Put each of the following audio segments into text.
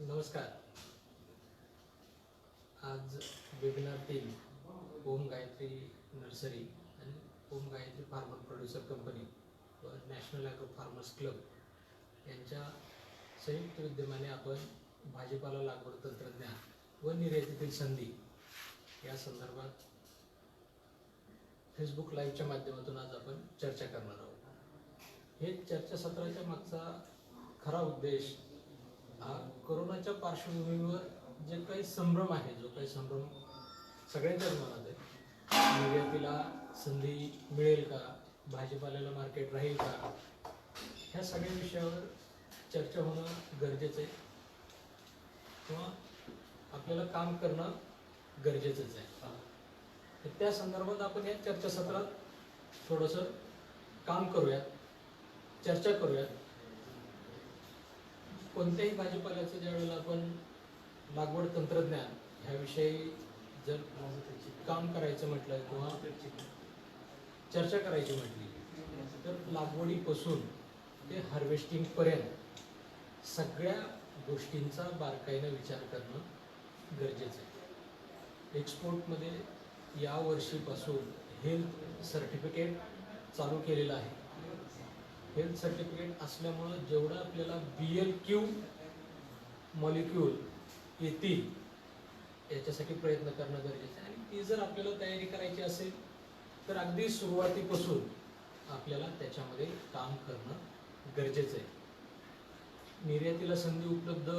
नमस्कार. आज webinar team ओम Gayatri nursery आणि ओम गायत्री फार्मर प्रोड्युसर कंपनी व नॅशनल ॲग्रो फार्मर्स क्लब यांच्या संयुक्त विद्यमाने आपण भाजीपाला लागवड तंत्रज्ञान व निर्यातीतील संधी या संदर्भात फेसबुक लाईव्हच्या माध्यमातून आज आपण चर्चा करणार आहोत. हे चर्चासत्राच्या मागचा खरा उद्देश हा कोरोनाच्या पार्श्वभूमीवर जे काही संभ्रम आहे, जो काही संभ्रम सगळ्यांच्याच मनात आहे, निर्यातीला संधी मिळेल का, भाजीपाल्याला मार्केट राहील का, ह्या सगळ्या विषयावर चर्चा होणं गरजेचं आहे किंवा आपल्याला काम करणं गरजेचंच आहे. त्या संदर्भात आपण या चर्चासत्रात थोडंसं काम करूयात, चर्चा करूयात. कोणत्याही भाजीपाल्याचं ज्यावेळेला आपण लागवड तंत्रज्ञान ह्याविषयी जर काम करायचं म्हटलं किंवा चर्चा करायची म्हटली तर लागवडीपासून ते हार्वेस्टिंगपर्यंत सगळ्या गोष्टींचा बारकाईनं विचार करणं गरजेचं आहे. एक्सपोर्टमध्ये या वर्षीपासून हेल्थ सर्टिफिकेट चालू केलेलं आहे. हेल्थ सर्टिफिकेट असल्यामुळं जेवढं आपल्याला BLQ मॉलिक्यूल येतील याच्यासाठी प्रयत्न करणं गरजेचं आहे. आणि ती जर आपल्याला तयारी करायची असेल तर अगदी सुरुवातीपासून आपल्याला त्याच्यामध्ये काम करणं गरजेचं आहे. निर्यातीला संधी उपलब्ध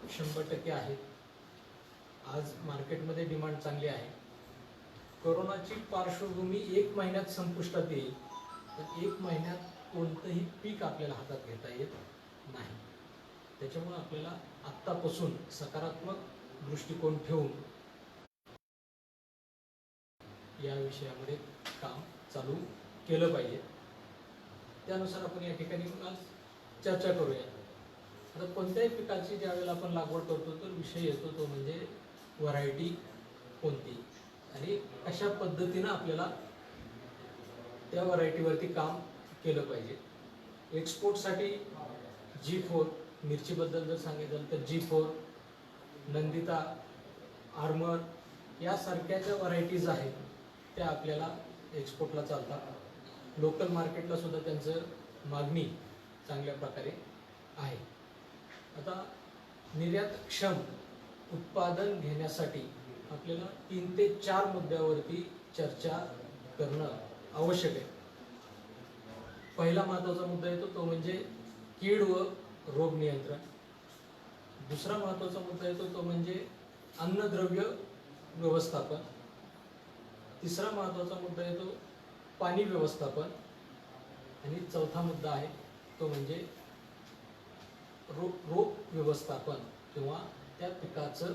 100% आहेत. आज मार्केटमध्ये डिमांड चांगली आहे. कोरोनाची पार्श्वभूमी 1 महिन्यात संपुष्टात येईल, तर 1 महिन्यात कोणतंही पीक आपल्याला हातात घेता येत नाही. त्याच्यामुळे आपल्याला आत्तापासून सकारात्मक दृष्टिकोन ठेवून या विषयामध्ये काम चालू केलं पाहिजे. त्यानुसार आपण या ठिकाणी आज चर्चा करूया. आता कोणत्याही पिकाची ज्यावेळेला आपण लागवड करतो तर विषय येतो तो म्हणजे व्हरायटी कोणती आणि कशा पद्धतीनं आपल्याला त्या व्हरायटीवरती काम केलं पाहिजे. एक्सपोर्टसाठी G4 मिरचीबद्दल जर सांगितलं तर G4, नंदिता, आर्मर यासारख्या ज्या व्हरायटीज आहेत त्या आपल्याला एक्सपोर्टला चालतात. लोकल मार्केटला सुद्धा त्यांचं मागणी चांगल्या प्रकारे आहे. आता निर्यातक्षम उत्पादन घेण्यासाठी आपल्याला 3 ते 4 मुद्द्यावरती चर्चा करणं आवश्यक आहे. पहिला महत्त्वाचा मुद्दा येतो तो म्हणजे कीड व रोग नियंत्रण. दुसरा महत्त्वाचा मुद्दा येतो तो म्हणजे अन्नद्रव्य व्यवस्थापन. तिसरा महत्त्वाचा मुद्दा येतो पाणी व्यवस्थापन. आणि चौथा मुद्दा आहे तो म्हणजे रोग व्यवस्थापन किंवा त्या पिकाचं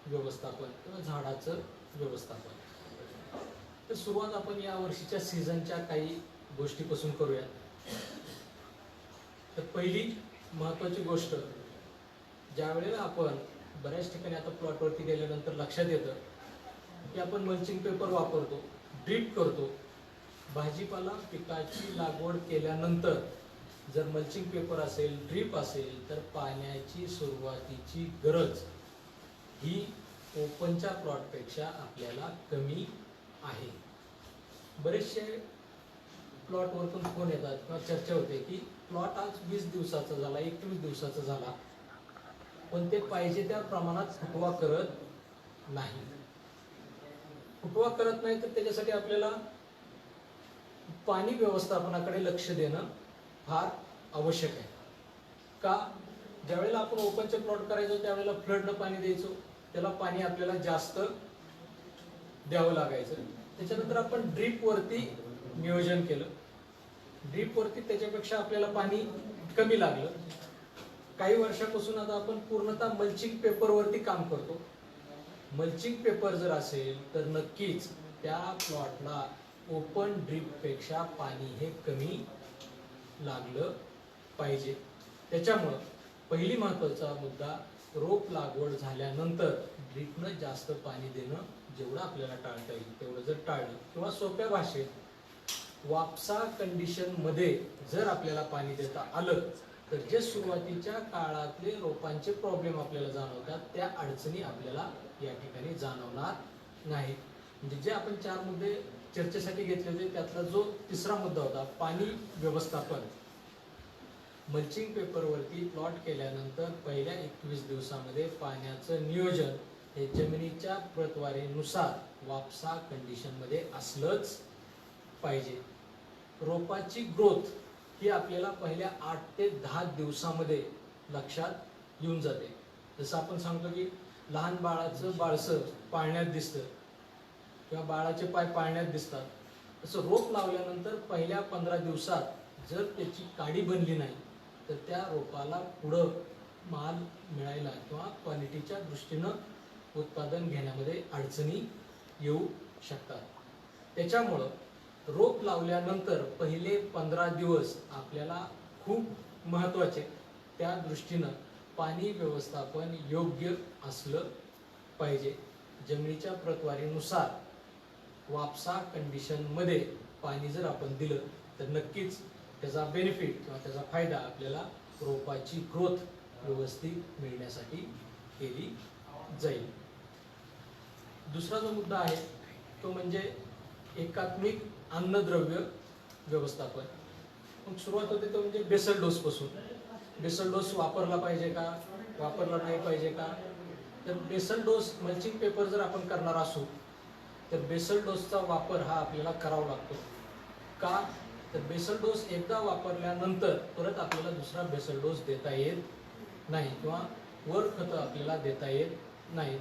व्यवस्थापन किंवा झाडाचं व्यवस्थापन. तर सुरुवात आपण या वर्षीच्या सीझनच्या काही गोष्टीपासून करूया. तर पहिली महत्त्वाची गोष्ट, ज्या वेळेला आपण बऱ्याच ठिकाणी आता प्लॉटवरती गेल्यानंतर लक्षात येतं की आपण मल्चिंग पेपर वापरतो, ड्रीप करतो. भाजीपाला पिकाची लागवड केल्यानंतर जर मल्चिंग पेपर असेल, ड्रीप असेल तर पाण्याची सुरुवातीची गरज ही ओपनच्या प्लॉटपेक्षा आपल्याला कमी आहे. बरेचसे प्लॉटवरतून फोन येतात किंवा चर्चा होते की प्लॉट आज 20 दिवसाचा झाला, 21 दिवसाचा झाला, पण ते पाहिजे त्या प्रमाणात फुटवा करत नाही. फुटवा करत नाही तर त्याच्यासाठी आपल्याला पाणी व्यवस्थापनाकडे लक्ष देणं फार आवश्यक आहे. का? ज्यावेळेला आपण ओपनचे प्लॉट करायचो त्यावेळेला फ्लडनं पाणी द्यायचो, त्याला पाणी आपल्याला जास्त द्यावं लागायचं. त्याच्यानंतर आपण ड्रीपवरती नियोजन केलं. ड्रीपवरती त्याच्यापेक्षा आपल्याला पाणी कमी लागलं. काही वर्षापासून आता आपण पूर्णतः मल्चिंग पेपरवरती काम करतो. मल्चिंग पेपर जर असेल तर नक्कीच त्या प्लॉटला ओपन ड्रीपपेक्षा पाणी हे कमी लागलं पाहिजे. त्याच्यामुळं पहिली महत्त्वाचा मुद्दा, रोप लागवड झाल्यानंतर ड्रीपनं जास्त पाणी देणं जेवढं आपल्याला टाळता येईल तेवढं जर टाळलं, किंवा सोप्या भाषेत वापसा कंडिशनमध्ये जर आपल्याला पाणी देता आलं तर जे सुरुवातीच्या काळातले रोपांचे प्रॉब्लेम आपल्याला जाणवतात त्या अडचणी आपल्याला या ठिकाणी जाणवणार नाही. म्हणजे जे आपण 4 मुद्दे चर्चेसाठी घेतले होते त्यातला जो तिसरा मुद्दा होता पाणी व्यवस्थापन. मल्चिंग पेपरवरती प्लॉट केल्यानंतर पहिल्या 21 दिवसामध्ये पाण्याचं नियोजन हे जमिनीच्या प्रतवारीनुसार वापसा कंडिशनमध्ये असलंच पाहिजे. रोपाची ग्रोथ ही आपल्याला पहिल्या 8 ते 10 दिवसामध्ये लक्षात येऊन जाते. जसं आपण सांगतो की लहान बाळाचं बाळसं पाळण्यात दिसतं किंवा बाळाचे पाय पाळण्यात दिसतात, तसं रोप लावल्यानंतर पहिल्या 15 दिवसात जर त्याची काडी बनली नाही तर त्या रोपाला पुढं माल मिळायला किंवा क्वालिटीच्या दृष्टीनं उत्पादन घेण्यामध्ये अडचणी येऊ शकतात. त्याच्यामुळं रोप लावल्यानंतर पहिले 15 दिवस आपल्याला खूप महत्त्वाचे, त्या दृष्टीनं पाणी व्यवस्थापन योग्य असलं पाहिजे. जमिनीच्या प्रतवारीनुसार वापसा कंडिशनमध्ये पाणी जर आपण दिलं तर नक्कीच त्याचा बेनिफिट किंवा त्याचा फायदा आपल्याला रोपाची ग्रोथ व्यवस्थित मिळण्यासाठी केली जाईल. दुसरा जो मुद्दा आहे तो म्हणजे एकात्मिक अन्नद्रव्य व्यवस्थापन. मग सुरुवात होते तो म्हणजे बेसल डोस पासून. बेसल डोस वापरला पाहिजे का, वापरला नाही पाहिजे का? तर बेसल डोस मल्चिंग पेपर जर आपण करणार असू तर बेसल डोसचा वापर हा आपल्याला करावा लागतो. का? तर बेसल डोस एकदा वापरल्यानंतर परत आपल्याला दुसरा बेसल डोस देता येत नाही किंवा वर खतं आपल्याला देता येत नाही.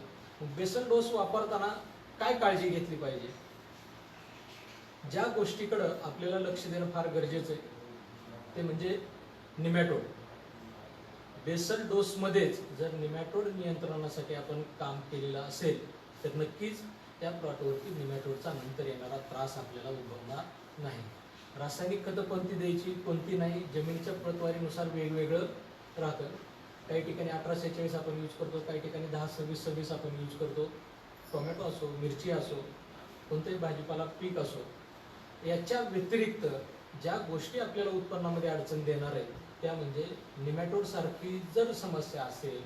बेसल डोस वापरताना काय काळजी घेतली पाहिजे? ज्या गोष्टीकडं आपल्याला लक्ष देणं फार गरजेचं आहे ते म्हणजे निमॅटोड. बेसल डोसमध्येच जर निमॅटोड नियंत्रणासाठी आपण काम केलेलं असेल तर नक्कीच त्या प्लॉटवरती निमॅटोडचा नंतर येणारा त्रास आपल्याला उद्भवणार नाही. रासायनिक खतं कोणती द्यायची कोणती नाही जमिनीच्या प्रतवारीनुसार वेगवेगळं राहतं. काही ठिकाणी 18-46 आपण यूज करतो, काही ठिकाणी 10-26-26 आपण यूज करतो. टोमॅटो असो, मिरची असो, कोणतंही भाजीपाला पीक असो, याच्या व्यतिरिक्त ज्या गोष्टी आपल्याला उत्पन्नामध्ये अडचण देणार आहेत त्या म्हणजे निमॅटोड सारखी जर समस्या असेल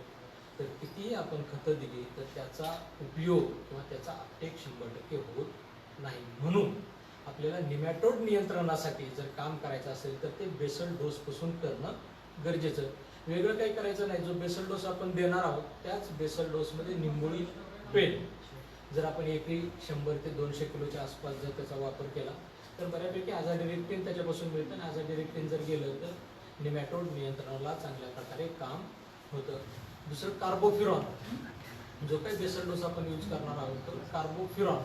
तर कितीही आपण खतं दिली तर त्याचा उपयोग किंवा त्याचा अपटेक 100% होत नाही. म्हणून आपल्याला निमॅटोड नियंत्रणासाठी जर काम करायचं असेल तर ते बेसल डोस पासून करणं गरजेचं. वेगळं काही करायचं नाही. जो बेसल डोस आपण देणार आहोत त्याच बेसल डोसमध्ये निंबोळी पेन जर आपण एकरी 100 ते 200 किलोच्या आसपास जर त्याचा वापर केला तर बऱ्यापैकी आझाडिरेक्टिन त्याच्यापासून मिळतं आणि आझाडिरेक्टिन जर गेलं तर निमॅटोड नियंत्रणाला चांगल्या प्रकारे काम होतं. दुसरं कार्बोफ्युरॉन. जो काही बेसल डोस आपण यूज करणार आहोत तर कार्बोफ्युरॉन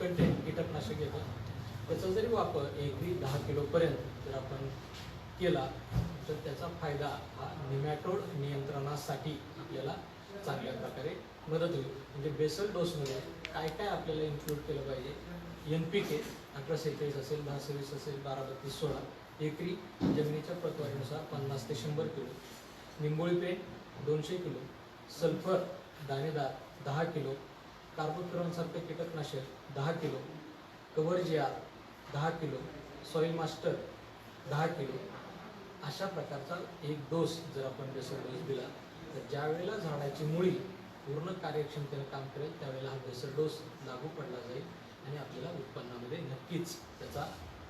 कंटेंट कीटकनाशक येतं. त्याचा जरी वापर एकरी 10 किलोपर्यंत जर आपण केला तर त्याचा फायदा हा निमॅटोड नियंत्रणासाठी आपल्याला चांगल्या प्रकारे मदत होईल. म्हणजे बेसल डोसमध्ये काय काय आपल्याला इन्क्लूड केलं पाहिजे? NPK 18-41 असेल, 10-26 असेल, 12-32-16 एकरी जमिनीच्या प्रतवारीनुसार 50 ते 100 किलो. निंबोळी पेन 200 किलो. सल्फर दाणेदार 10 किलो. कार्बोफ्युरॉनसारखे कीटकनाशक 10 kilo. Cover GR 10 kilo. Soil master 10 kilo. अशा प्रकारचा एक डोस जर आपण बेसल डोस दिला तर ज्या वेळेला झाडाची मुळी पूर्ण कार्यक्षमतेने काम करेल त्यावेळेला हा बेसल डोस लागू पडला जाईल आणि आपल्याला उत्पन्नामध्ये नक्कीच त्याचा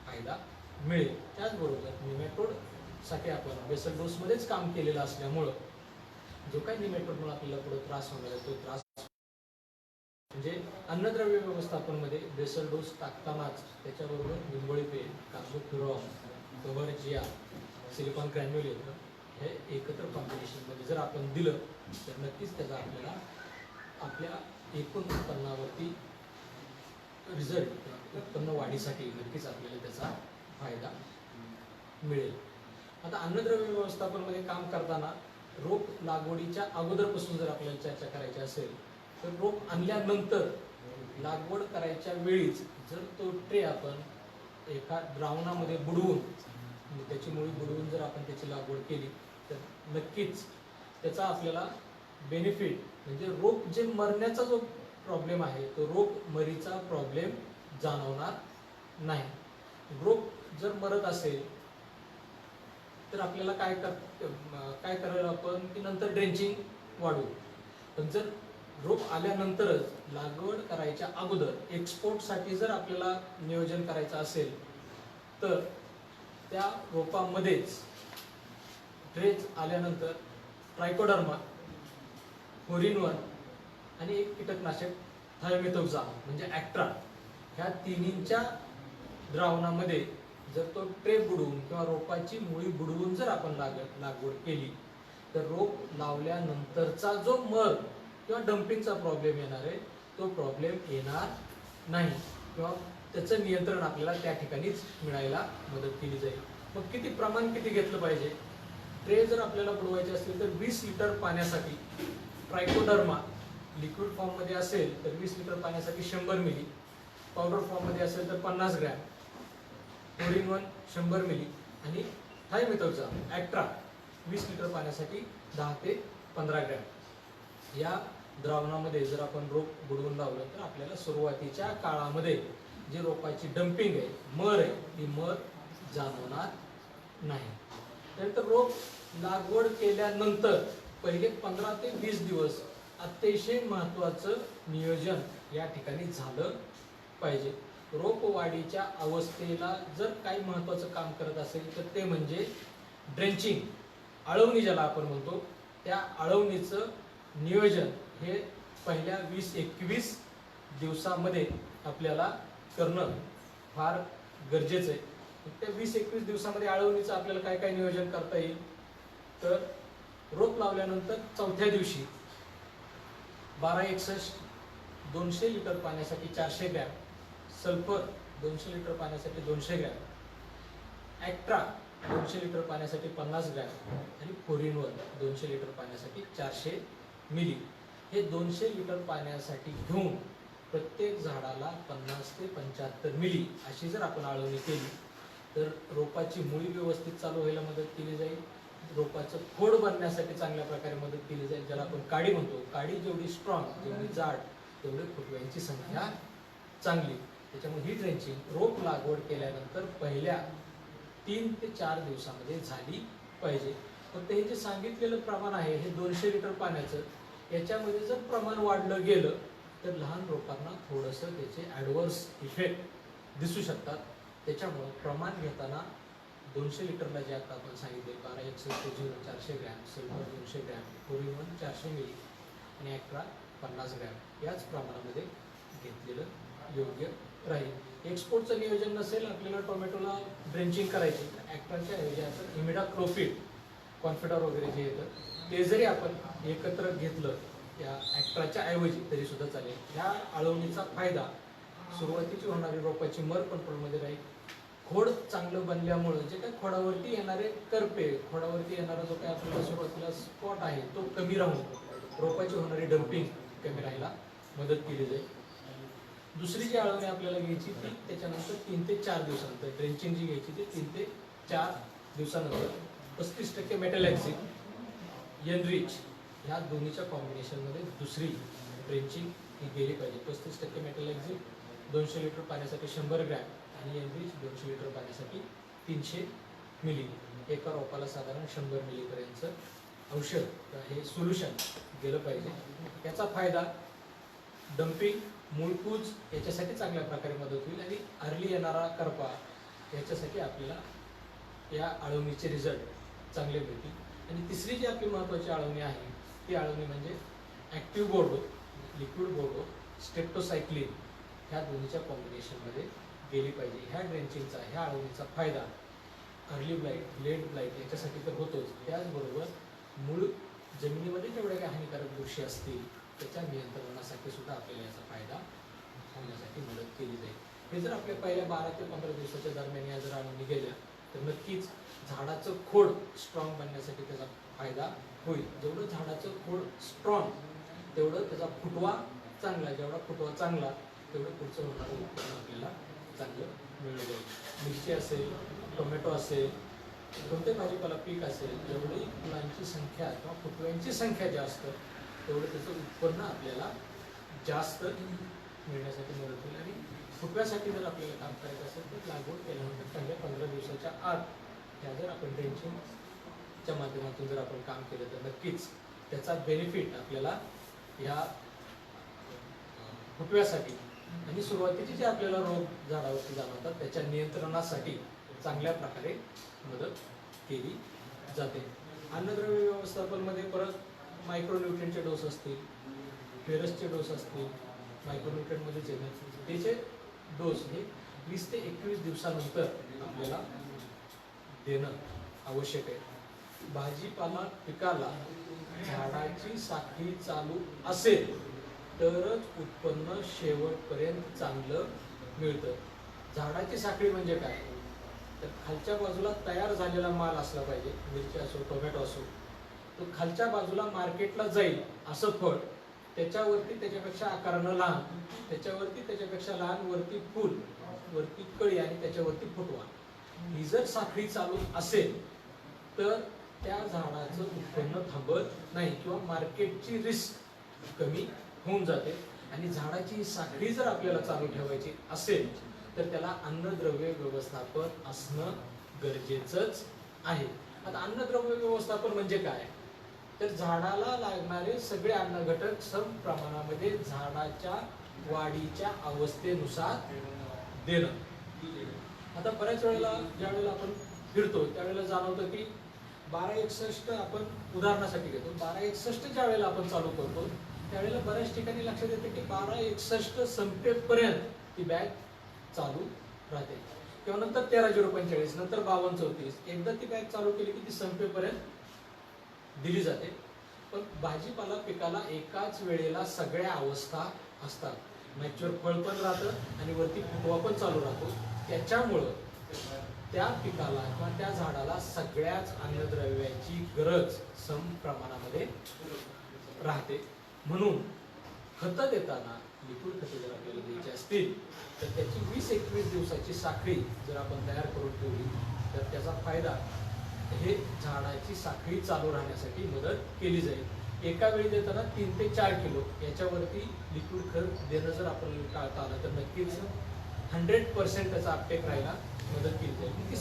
फायदा मिळेल. त्याचबरोबर निमॅटोडसाठी आपण बेसल डोसमध्येच काम केलेलं असल्यामुळं जो काही निमॅटोडमुळे आपल्याला पुढे त्रास होणार आहे तो त्रास म्हणजे अन्नद्रव्य व्यवस्थापनमध्ये बेसल डोस टाकतानाच त्याच्याबरोबर निंबोळी पेन, carbofuran, cover GR, silicon granulator हे एकत्र कॉम्बिनेशनमध्ये जर आपण दिलं तर नक्कीच त्याचा आपल्याला आपल्या एकूण उत्पन्नावरती रिझल्ट उत्पन्न वाढीसाठी नक्कीच आपल्याला त्याचा फायदा मिळेल. आता अन्नद्रव्य व्यवस्थापनामध्ये काम करताना रोप लागवडीच्या अगोदरपासून जर आपल्याला चर्चा करायची असेल तर रोप आणल्यानंतर लागवड करायच्या वेळीच जर तो ट्रे आपण एका द्रावणामध्ये बुडवून म्हणजे त्याची मुळी बुडवून जर आपण त्याची लागवड केली तर नक्कीच त्याचा आपल्याला बेनिफिट म्हणजे रोप जे मरण्याचा जो प्रॉब्लेम आहे तो रोप मरीचा प्रॉब्लेम जाणवणार नाही. रोप जर मरत असेल तर आपल्याला काय करायला आपण की नंतर ड्रेंचिंग वाढवू. पण जर रोप आल्यानंतरच लागवड करायच्या अगोदर एक्सपोर्टसाठी जर आपल्याला नियोजन करायचं असेल तर त्या रोपामध्येच ड्रेंच आल्यानंतर ट्रायकोडर्मा, फोरिनवन आणि एक कीटकनाशक थायोमेथोक्झा म्हणजे ॲक्ट्रा ह्या तिन्हींच्या द्रावणामध्ये जर तो ट्रे बुडवून किंवा रोपाची मुळी बुडवून जर आपण लागवड केली तर रोप लावल्यानंतरचा जो मर किंवा डम्पिंगचा प्रॉब्लेम येणार आहे तो प्रॉब्लेम येणार नाही किंवा त्याचं नियंत्रण आपल्याला त्या ठिकाणीच मिळायला मदत केली जाईल. मग किती प्रमाण किती घेतलं पाहिजे? ट्रे जर आपल्याला बुडवायचे असतील तर 20 लिटर पाण्यासाठी ट्रायकोडर्मा लिक्विड फॉर्ममध्ये असेल तर 20 लिटर पाण्यासाठी 100 मिली, पावडर फॉर्ममध्ये असेल तर 50 ग्रॅम, फोरिनवन 100 मिली आणि थायोमेथोक्झा ॲक्ट्रा 20 लिटर पाण्यासाठी 10 ते 15 ग्रॅम या द्रावणामध्ये जर आपण रोप बुडवून लावलं तर आपल्याला सुरुवातीच्या काळामध्ये जे रोपाची डम्पिंग आहे, मर आहे, ती मर जाणवणार नाही. त्यानंतर रोप लागवड केल्यानंतर पहिले 15 ते 20 दिवस अतिशय महत्त्वाचं नियोजन या ठिकाणी झालं पाहिजे. रोप वाढीच्या अवस्थेला जर काही महत्त्वाचं काम करत असेल तर ते म्हणजे ड्रेंचिंग, आळवणी ज्याला आपण म्हणतो, त्या आळवणीचं नियोजन हे पहिल्या 20-21 दिवसामध्ये आपल्याला करणं फार गरजेचं आहे. त्या 20-21 दिवसामध्ये आळवणीचं आपल्याला काय काय नियोजन करता येईल तर रोप लावल्यानंतर चौथ्या दिवशी 1261 200 लिटर पाण्यासाठी 400 ग्रॅम, सल्फर 200 लिटर पाण्यासाठी 200 ग्रॅम, ॲक्ट्रा 200 लिटर पाण्यासाठी 50 ग्रॅम आणि फोरिनवन 200 लिटर पाण्यासाठी 400 मिली हे 200 लिटर पाण्यासाठी घेऊन प्रत्येक झाडाला 50 ते 75 मिली अशी जर आपण आळवणी केली तर रोपाची मुळी व्यवस्थित चालू व्हायला मदत केली जाईल. रोपाचं खोड बनण्यासाठी चांगल्या प्रकारे मदत केली जाईल, ज्याला आपण काडी म्हणतो. काडी जेवढी स्ट्रॉंग, जेवढी जाड, तेवढे फुटव्यांची संख्या चांगली. त्याच्यामुळे ही ड्रेंचिंग रोप लागवड केल्यानंतर पहिल्या 3 ते 4 दिवसामध्ये झाली पाहिजे. फक्त हे जे सांगितलेलं प्रमाण आहे हे 200 लिटर पाण्याचं, याच्यामध्ये जर प्रमाण वाढलं गेलं तर लहान रोपांना थोडंसं त्याचे ॲडव्हर्स इफेक्ट दिसू शकतात. त्याच्यामुळं प्रमाण घेताना 200 लिटरला जे आता आपण सांगितले 1261 400 ग्रॅम, सल्फर 200 ग्रॅम, फोरिनवन 400 मिली आणि ॲक्ट्रा 50 ग्रॅम याच प्रमाणामध्ये घेतलेलं योग्य राहील. एक्सपोर्टचं नियोजन नसेल, आपल्याला टोमॅटोला ड्रेंचिंग करायची, ॲक्ट्राच्या ऐवजी आपण इमिडाक्लोपिड, कॉन्फिडर वगैरे जे येतं ते जरी आपण एकत्र घेतलं त्या ॲक्ट्राच्या ऐवजी तरी सुद्धा चालेल. ह्या आळवणीचा फायदा सुरुवातीची होणारी रोपाची मर कंट्रोलमध्ये राहील. खोड चांगलं बनल्यामुळं जे काही खोडावरती येणारे करपे, खोडावरती येणारा जो काही आपल्याला सुरुवातीला स्पॉट आहे तो कमी राहून रोपाची होणारी डम्पिंग कमी राहायला मदत केली जाईल. दुसरी जी आळवणी आपल्याला घ्यायची ती त्याच्यानंतर 3 ते 4 दिवसानंतर, ड्रेंचिंग जी घ्यायची ती 3 ते 4 दिवसानंतर 35% मेटॅलॅक्झिन, एनरिच ह्या दोन्हीच्या कॉम्बिनेशनमध्ये दुसरी ड्रेंचिंग ही गेली पाहिजे. 35% मेटॅलॅक्झिन 200 लिटर पाण्यासाठी 100 ग्रॅम आणि एनरिच 200 लिटर पाण्यासाठी 300 मिली. एका रोपाला साधारण 100 मिलीपर्यंतचं औषध हे सोल्युशन गेलं पाहिजे. याचा फायदा डम्पिंग, मूळकूज याच्यासाठी चांगल्या प्रकारे मदत होईल आणि अर्ली येणारा करपा याच्यासाठी आपल्याला या आळवणीचे रिझल्ट चांगले मिळतील. आणि तिसरी जी आपली महत्त्वाची आळवणी आहे ती आळवणी म्हणजे ॲक्टिव्ह बोर्डो, लिक्विड बोर्डो, स्ट्रेप्टोसायक्लिन ह्या दोन्हीच्या कॉम्बिनेशनमध्ये गेली पाहिजे. ह्या ड्रेंचिंगचा, ह्या आळवणीचा फायदा अर्ली ब्लाईट, लेट ब्लाईट याच्यासाठी तर होतोच, त्याचबरोबर मूळ जमिनीमध्ये जेवढ्या काही हानिकारक बुरशी असतील त्याच्या नियंत्रणासाठी सुद्धा आपल्याला याचा फायदा होण्यासाठी मदत केली जाईल. हे जर आपल्या पहिल्या 12 ते 15 दिवसाच्या दरम्यान या जर आळवणी गेल्या तर नक्कीच झाडाचं खोड स्ट्रॉंग बनण्यासाठी त्याचा फायदा होईल. जेवढं झाडाचं खोड स्ट्रॉंग तेवढं त्याचा फुटवा चांगला, जेवढा फुटवा चांगला तेवढं पुढचं होणारं उत्पन्न आपल्याला चांगलं मिळू जाईल. मिरची असेल, टोमॅटो असेल, कोणते भाजीपाला पीक असेल, जेवढी फुलांची संख्या किंवा फुटव्यांची संख्या जास्त तेवढं त्याचं उत्पन्न आपल्याला जास्त मिळण्यासाठी मदत होईल. आणि फुटव्यासाठी जर आपल्याला काम करायचं असेल तर लागवड केल्यानंतर पहिल्या 15 दिवसाच्या आत ह्या जर आपण ड्रेंचिंगच्या माध्यमातून जर आपण काम केलं तर नक्कीच त्याचा बेनिफिट आपल्याला ह्या फुटव्यासाठी आणि सुरुवातीचे जे आपल्याला रोग झाडावरती जाणवतात त्याच्या नियंत्रणासाठी चांगल्या प्रकारे मदत केली जाते. अन्नद्रव्य व्यवस्थापनामध्ये परत मायक्रोन्यूट्रिएंटचे डोस असतील, फेरसचे डोस असतील, मायक्रोन्यूट्रिएंटमध्येच येतात त्याचे डोस हे 20 ते 21 दिवसानंतर आपल्याला देणं आवश्यक आहे. भाजीपाला पिकाला झाडाची साखळी चालू असेल तरच उत्पन्न शेवटपर्यंत चांगलं मिळतं. झाडाची साखळी म्हणजे काय, तर खालच्या बाजूला तयार झालेला माल असला पाहिजे, मिरची असो, टोमॅटो असो, तो खालच्या बाजूला मार्केटला जाईल असं फळ, त्याच्यावरती त्याच्यापेक्षा आकारानं लहान, त्याच्यावरती त्याच्यापेक्षा लहान, वरती फूल, वरती कळी आणि त्याच्यावरती फुटवा, ही जर साखळी चालू असेल तर त्या झाडाचं उत्पन्न थांबत नाही किंवा मार्केटची रिस्क कमी होऊन जाते. आणि झाडाची ही साखळी जर आपल्याला चालू ठेवायची असेल तर त्याला अन्नद्रव्य व्यवस्थापन असणं गरजेचंच आहे. आता अन्नद्रव्य व्यवस्थापन म्हणजे काय, तर झाडाला लागणारे सगळे अन्न घटक सम प्रमाणामध्ये झाडाच्या वाढीच्या अवस्थेनुसार देणं. आता बऱ्याच वेळेला ज्या वेळेला आपण फिरतो त्यावेळेला जाणवतं की 1261 आपण उदाहरणासाठी घेतो, 1261 ज्या वेळेला आपण चालू करतो त्यावेळेला बऱ्याच ठिकाणी लक्षात येते की 1261 संपेपर्यंत ती बॅग चालू राहते किंवा नंतर 13:045, नंतर 52:34, एकदा ती बॅग चालू केली की ती संपेपर्यंत दिली जाते. पण भाजीपाला पिकाला एकाच वेळेला सगळ्या अवस्था असतात. मॅच्युअर फळ पण राहतं आणि वरती फुटवा पण चालू राहतो. त्याच्यामुळं त्या पिकाला किंवा त्या झाडाला सगळ्याच अन्नद्रव्याची गरज सम प्रमाणामध्ये राहते. म्हणून खतं देताना लिक्विड खते जर आपल्याला द्यायची असतील तर त्याची 20-21 दिवसाची साखळी जर आपण तयार करून ठेवली तर त्याचा फायदा हे झाडाची साखळी चालू राहण्यासाठी मदत केली जाईल. एका वेळी देताना 3 ते 4 किलो याच्यावरती लिक्विड खत देणं जर आपल्याला टाळता आलं तर नक्कीच 100% त्याचा अपटेक राहायला मदत केली जाईल. की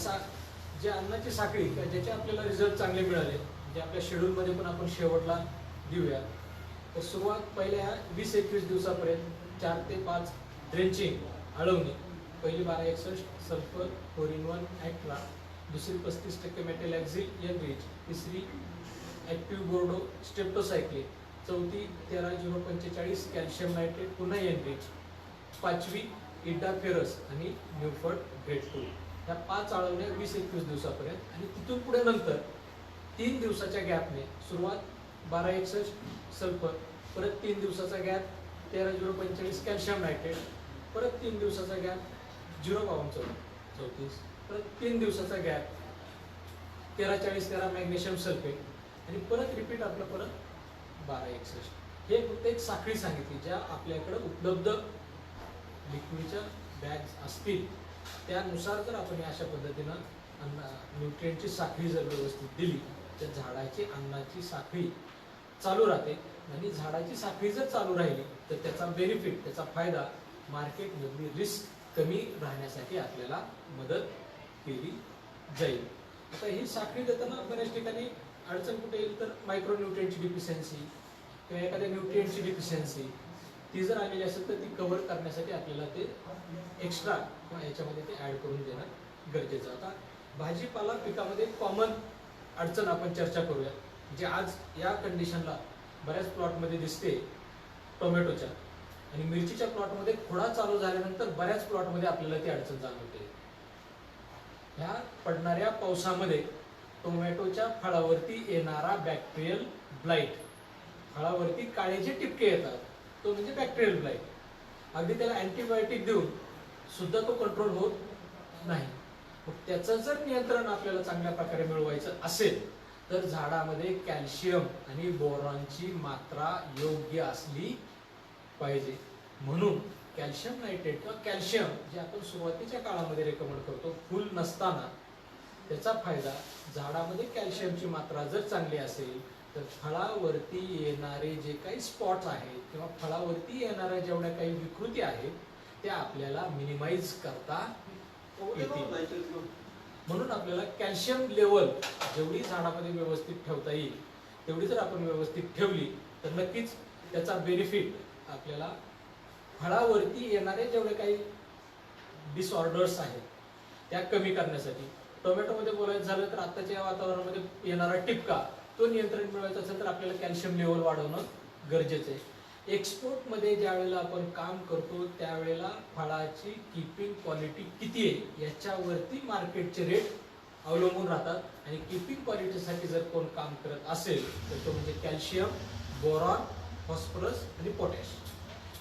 जे अन्नाची साखळी ज्याचे आपल्याला रिझल्ट चांगले मिळाले, जे आपल्या शेड्यूलमध्ये पण आपण शेवटला देऊया, तर सुरुवात पहिल्या 20-21 दिवसापर्यंत 4 ते 5 ड्रेंचिंग, आळवणी, पहिली 1261 सल्फर 4-in-1 ॲक्ट्रा, दुसरी 35% मेटॅलॅक्झिल एनरिच, तिसरी ॲक्टिव्ह बोर्डो स्टेप्टोसायक्लिन, चौथी 13:045 कॅल्शियम नायट्रेट पुन्हा एनरिच, पाचवी इडाफेरस आणि न्यूफर्ट ग्रेड 2. ह्या 5 आळवण्या 20-21 दिवसापर्यंत. आणि तिथून पुढे नंतर 3 दिवसाच्या गॅपने सुरुवात 1261 सल्फर, परत 3 दिवसाचा गॅप 13:045 कॅल्शियम नायट्रेट, परत 3 दिवसाचा गॅप 0:34, परत 3 दिवसाचा गॅप 13:40 मॅग्नेशियम सल्फेट आणि परत रिपीट आपलं परत 1261. हे फक्त एक साखळी सांगितली. ज्या आपल्याकडे उपलब्ध लिक्विडच्या बॅग्स असतील त्यानुसार जर आपण अशा पद्धतीनं न्यूट्रिएंटची साखळी जर व्यवस्थित दिली तर झाडाची अन्नाची साखळी चालू राहते. आणि झाडाची साखळी जर चालू राहिली तर त्याचा बेनिफिट, त्याचा फायदा मार्केटमधली रिस्क कमी राहण्यासाठी आपल्याला मदत केली जाईल. आता ही साखळी देताना बऱ्याच ठिकाणी अडचण कुठे येईल तर मायक्रोन्यूट्रिएंटची डिफिशियन्सी किंवा एखाद्या न्यूट्रिएंटची डिफिशियन्सी ती जर आलेली असेल तर ती कव्हर करण्यासाठी आपल्याला ते एक्स्ट्रा किंवा याच्यामध्ये ते ॲड करून देणं गरजेचं. आता भाजीपाला पिकामध्ये कॉमन अडचण आपण चर्चा करूया, जे आज या कंडिशनला बऱ्याच प्लॉटमध्ये दिसते. टोमॅटोच्या आणि मिरचीच्या प्लॉटमध्ये खोडा चालू झाल्यानंतर बऱ्याच प्लॉटमध्ये आपल्याला ती अडचण जाणवते. ह्या पडणाऱ्या पावसामध्ये टोमॅटोच्या फळावरती येणारा बॅक्टेरियल ब्लाइट, फळावरती काळे जे टिपके येतात तो म्हणजे बॅक्टेरियल ब्लाइट. अगदी त्याला अँटीबायोटिक देऊन सुद्धा तो कंट्रोल होत नाही. मग त्याचं जर नियंत्रण आपल्याला चांगल्या प्रकारे मिळवायचं असेल तर झाडामध्ये कॅल्शियम आणि बोरॉनची मात्रा योग्य असली पाहिजे. म्हणून कॅल्शियम नायट्रेट किंवा कॅल्शियम जे आपण सुरुवातीच्या काळामध्ये रेकमेंड करतो फुल नसताना, त्याचा फायदा झाडामध्ये कॅल्शियमची मात्रा जर चांगली असेल तर फळावरती येणारे जे काही स्पॉट्स आहेत किंवा फळावरती येणाऱ्या जेवढ्या काही विकृती आहेत त्या आपल्याला मिनिमाइज करता येतील. म्हणून आपल्याला कॅल्शियम लेवल जेवढी झाडामध्ये व्यवस्थित ठेवता येईल तेवढी जर आपण व्यवस्थित ठेवली तर नक्कीच त्याचा बेनिफिट आपल्याला फळावरती येणारे जेवढे काही डिसऑर्डर्स आहेत त्या कमी करण्यासाठी. टोमॅटोमध्ये बोलायचं झालं तर आत्ताच्या या वातावरणामध्ये येणारा टिपका तो नियंत्रण मिळवायचा असेल तर आपल्याला कॅल्शियम लेवल वाढवणं गरजेचं आहे. एक्सपोर्टमध्ये ज्या वेळेला आपण काम करतो त्यावेळेला फळाची कीपिंग क्वालिटी किती आहे याच्यावरती मार्केटचे रेट अवलंबून राहतात. आणि कीपिंग क्वालिटीसाठी जर कोण काम करत असेल तर तो म्हणजे कॅल्शियम, बोरॉन, फॉस्फरस आणि पोटॅश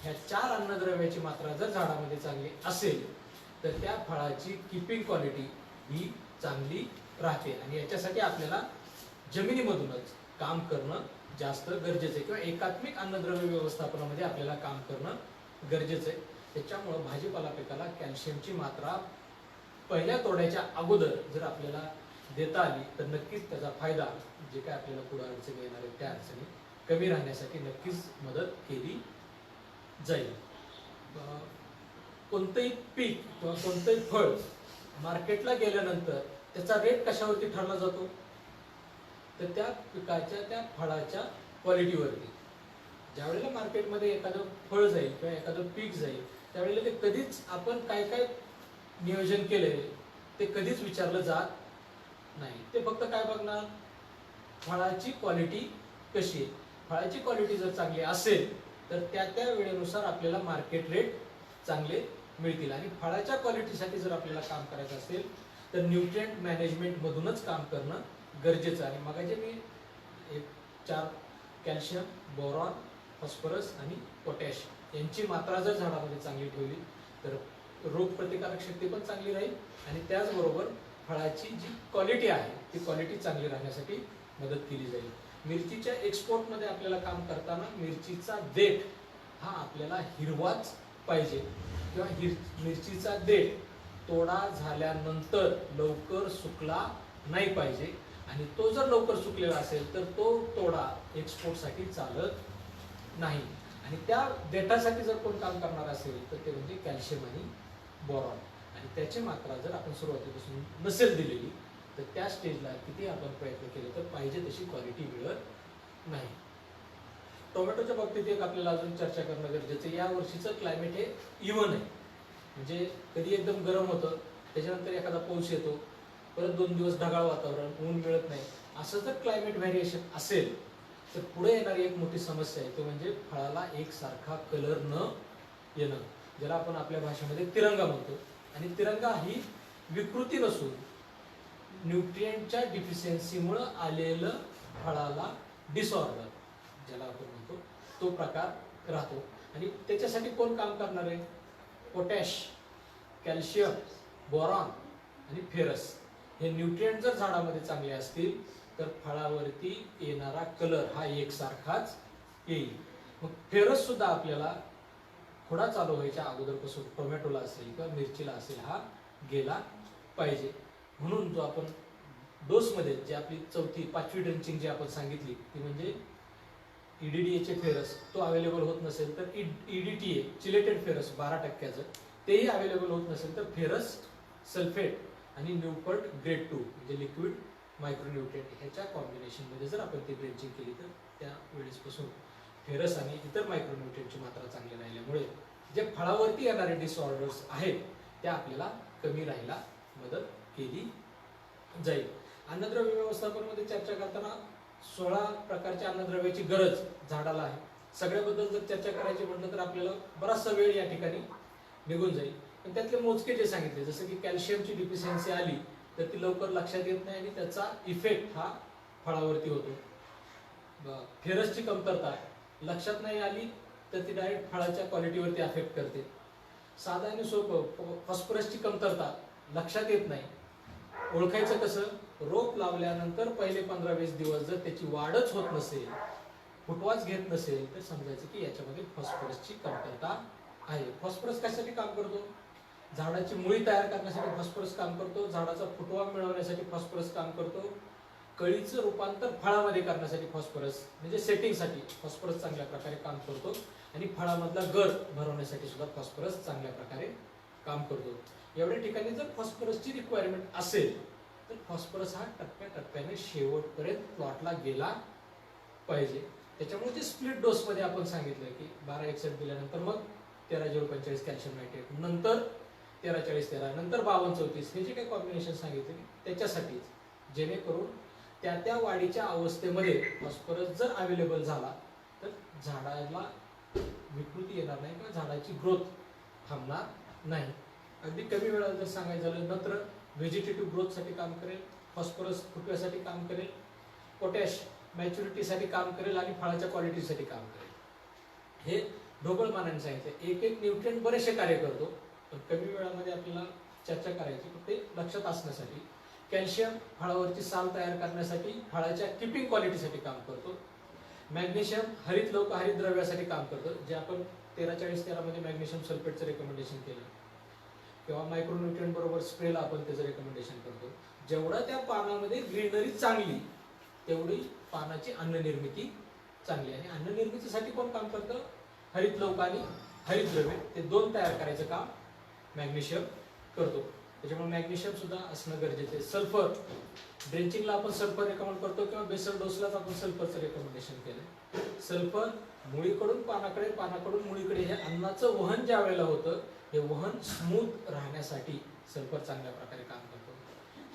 ह्या 4 अन्नद्रव्याची मात्रा जर झाडामध्ये चांगली असेल तर त्या फळाची कीपिंग क्वालिटी ही चांगली राहते. आणि याच्यासाठी आपल्याला जमिनीमधूनच काम करणं जास्त गरजेचं आहे किंवा एकात्मिक अन्नद्रव्य व्यवस्थापनामध्ये आपल्याला काम करणं गरजेचं आहे. त्याच्यामुळं भाजीपाला पिकाला कॅल्शियमची मात्रा पहिल्या तोड्याच्या अगोदर जर आपल्याला देता आली तर नक्कीच त्याचा फायदा जे काय आपल्याला पुढे अडचणी येणार आहेत त्या अडचणी कमी राहण्यासाठी नक्कीच मदत केली जाईल. कोणतंही पीक किंवा कोणतंही फळ मार्केटला गेल्यानंतर त्याचा रेट कशावरती ठरला जातो तर त्या पिकाच्या त्या फळाच्या क्वालिटीवरती. ज्यावेळेला मार्केटमध्ये एखादं फळ जाईल किंवा एखादं पीक जाईल त्यावेळेला ते कधीच आपण काय काय नियोजन केलंय ते कधीच विचारलं जात नाही. ते फक्त काय बघणार फळाची क्वालिटी कशी आहे. फळाची क्वालिटी जर चांगली असेल तर त्या त्या वेळेनुसार आपल्याला मार्केट रेट चांगले मिळतील. आणि फळाच्या क्वालिटीसाठी जर आपल्याला काम करायचं असेल तर न्यूट्रिएंट मॅनेजमेंट मधूनच काम करणं गरजेचं आहे. मग जे मी 4 कॅल्शियम, बोरॉन, फॉस्फरस आणि पोटॅश यांची मात्रा जर झाडामध्ये चांगली ठेवली तर रोगप्रतिकारक शक्ती पण चांगली राहील आणि त्याचबरोबर फळाची जी क्वालिटी आहे ती क्वालिटी चांगली राहण्यासाठी मदत केली जाईल. मिरचीच्या एक्सपोर्टमध्ये आपल्याला काम करताना मिरचीचा देठ हा आपल्याला हिरवाच पाहिजे किंवा मिरचीचा देठ तोडा झाल्यानंतर लवकर सुकला नाही पाहिजे. आणि तो जर लवकर सुकलेला असेल तर तो तोडा एक्सपोर्टसाठी चालत नाही. आणि त्या देठासाठी जर कोण काम करणार असेल तर ते म्हणजे कॅल्शियम आणि बोरॉन. आणि त्याची मात्रा जर आपण सुरुवातीपासून नसेल दिलेली तर त्या स्टेजला किती आपण प्रयत्न केले तर पाहिजे तशी क्वालिटी मिळत नाही. टोमॅटोच्या बाबतीत एक आपल्याला अजून चर्चा करणं गरजेचं आहे. या वर्षीचं क्लायमेट हे इव्हन आहे. म्हणजे कधी एकदम गरम होतं त्याच्यानंतर एखादा पाऊस येतो परत 2 दिवस ढगाळ वातावरण, ऊन मिळत नाही. असं जर क्लायमेट व्हेरिएशन असेल तर पुढे येणारी एक मोठी समस्या आहे तो म्हणजे फळाला एकसारखा कलर न येणं, ज्याला आपण आपल्या भाषेमध्ये तिरंगा म्हणतो. आणि तिरंगा ही विकृती नसून न्यूट्रिएंटच्या डिफिशियन्सीमुळे आलेलं फळाला डिसऑर्डर ज्याला आपण म्हणतो तो प्रकार राहतो. आणि त्याच्यासाठी कोण काम करणार आहे पोटॅश, कॅल्शियम, बोरॉन आणि फेरस हे न्यूट्रिएंट जर झाडामध्ये चांगले असतील तर फळावरती येणारा कलर हा एकसारखाच येईल. मग फेरस सुद्धा आपल्याला खोडा चालू व्हायच्या अगोदरपासून टोमॅटोला असेल किंवा मिरचीला असेल हा गेला पाहिजे. म्हणून जो आपण डोसमध्ये जे आपली 4-5वी ड्रिंचिंग जी आपण सांगितली ती म्हणजे EDTA फेरस तो अवेलेबल होत नसेल तर EDTA चिलेटेड फेरस 12% तेही अवेलेबल होत नसेल तर फेरस सल्फेट आणि न्यूपर्ट ग्रेड 2 म्हणजे लिक्विड मायक्रोन्यूट्रिएंट ह्याच्या कॉम्बिनेशनमध्ये जर आपण ती ड्रिंचिंग केली तर त्या वेळेसपासून फेरस आणि इतर मायक्रोन्यूट्रिएंटची मात्रा चांगली राहिल्यामुळे जे फळावरती येणारे डिसऑर्डर्स आहेत त्या आपल्याला कमी राहायला मदत केली जाईल. अन्नद्रव्य व्यवस्थापनामध्ये चर्चा करताना 16 प्रकारच्या अन्नद्रव्याची गरज झाडाला आहे. सगळ्याबद्दल जर चर्चा करायची म्हटलं तर आपल्याला बराचसा वेळ या ठिकाणी निघून जाईल. पण त्यातले मोजके जे सांगितले जसं की कॅल्शियमची डिफिशियन्सी आली तर ती लवकर लक्षात येत नाही आणि त्याचा इफेक्ट हा फळावरती होतो. फेरसची कमतरता लक्षात नाही आली तर ती डायरेक्ट फळाच्या क्वालिटीवरती अफेक्ट करते. साधा आणि सोपं फॉस्फरसची कमतरता लक्षात येत नाही ओळखायचं कसं? रोप लावल्यानंतर पहिले 15-20 दिवस जर त्याची वाढच होत नसेल, फुटवाच घेत नसेल, तर समजायचं की याच्यामध्ये फॉस्फरसची कमतरता आहे. फॉस्फरस कशासाठी काम करतो? झाडाची मुळी तयार करण्यासाठी फॉस्फरस काम करतो, झाडाचा फुटवा मिळवण्यासाठी फॉस्फरस काम करतो, कळीचं रूपांतर फळामध्ये करण्यासाठी फॉस्फरस म्हणजे सेटिंगसाठी फॉस्फरस चांगल्या प्रकारे काम करतो, आणि फळामधला गर भरवण्यासाठी सुद्धा फॉस्फरस चांगल्या प्रकारे काम करतो. एवढ्या ठिकाणी जर फॉस्फरसची रिक्वायरमेंट असेल तर फॉस्फरस हा टप्प्याटप्प्याने शेवटपर्यंत प्लॉटला गेला पाहिजे. त्याच्यामुळे जे स्प्लिट डोस मध्ये आपण सांगितलं की 12-61 दिल्यानंतर मग 13-0-45 कॅल्शियम नायट्रेट, नंतर 13-40-13, नंतर 52-34, हे जे काही कॉम्बिनेशन सांगितले त्याच्यासाठीच, जेणेकरून त्या वाढीच्या अवस्थेमध्ये फॉस्फरस जर अवेलेबल झाला तर झाडाला विकृती येणार नाही किंवा झाडाची ग्रोथ थांबणार नाही. अगदी कमी वेळात जर सांगायचं झालं, नत्र व्हेजिटेटिव्ह ग्रोथसाठी काम करेल, फॉस्फरस फुटव्यासाठी काम करेल, पोटॅश मॅच्युरिटीसाठी काम करेल, आणि फळाच्या क्वालिटीसाठी काम करेल. हे ढोबळ मानाने सांगितलं. एक न्यूट्रिएंट बरेचसे कार्य करतो, पण कमी वेळामध्ये आपल्याला चर्चा करायची, पण ते लक्षात असण्यासाठी. कॅल्शियम फळावरची साल तयार करण्यासाठी, फळाच्या किपिंग क्वालिटीसाठी काम करतो. मॅग्नेशियम हरित लवक हरित द्रव्यासाठी काम करतो, जे आपण 13-40-13 मध्ये मॅग्नेशियम सल्फेटचं रेकमेंडेशन केलं, किंवा मायक्रोन्यूट्रिएंट बरोबर स्प्रेला आपण त्याचं रेकमेंडेशन करतो. जेवढा त्या पानामध्ये ग्रीनरी चांगली, तेवढी पानाची अन्न निर्मिती चांगली. आणि अन्न निर्मितीसाठी कोण काम करतं? हरित लवक आणि हरित द्रव्य, ते दोन तयार करायचं काम मॅग्नेशियम करतो. त्याच्यामुळे मॅग्नेशियम सुद्धा असणं गरजेचं आहे. सल्फर, ड्रेंचिंगला आपण सल्फर रेकमेंड करतो, किंवा बेसल डोसलाच आपण सल्फरचं रेकमेंडेशन केलं. सल्फर मुळीकडून पानाकडे, पानाकडून मुळीकडे हे अन्नाचं वहन ज्या वेळेला होतं, हे वहन स्मूथ राहण्यासाठी सल्फर चांगल्या प्रकारे काम करतो.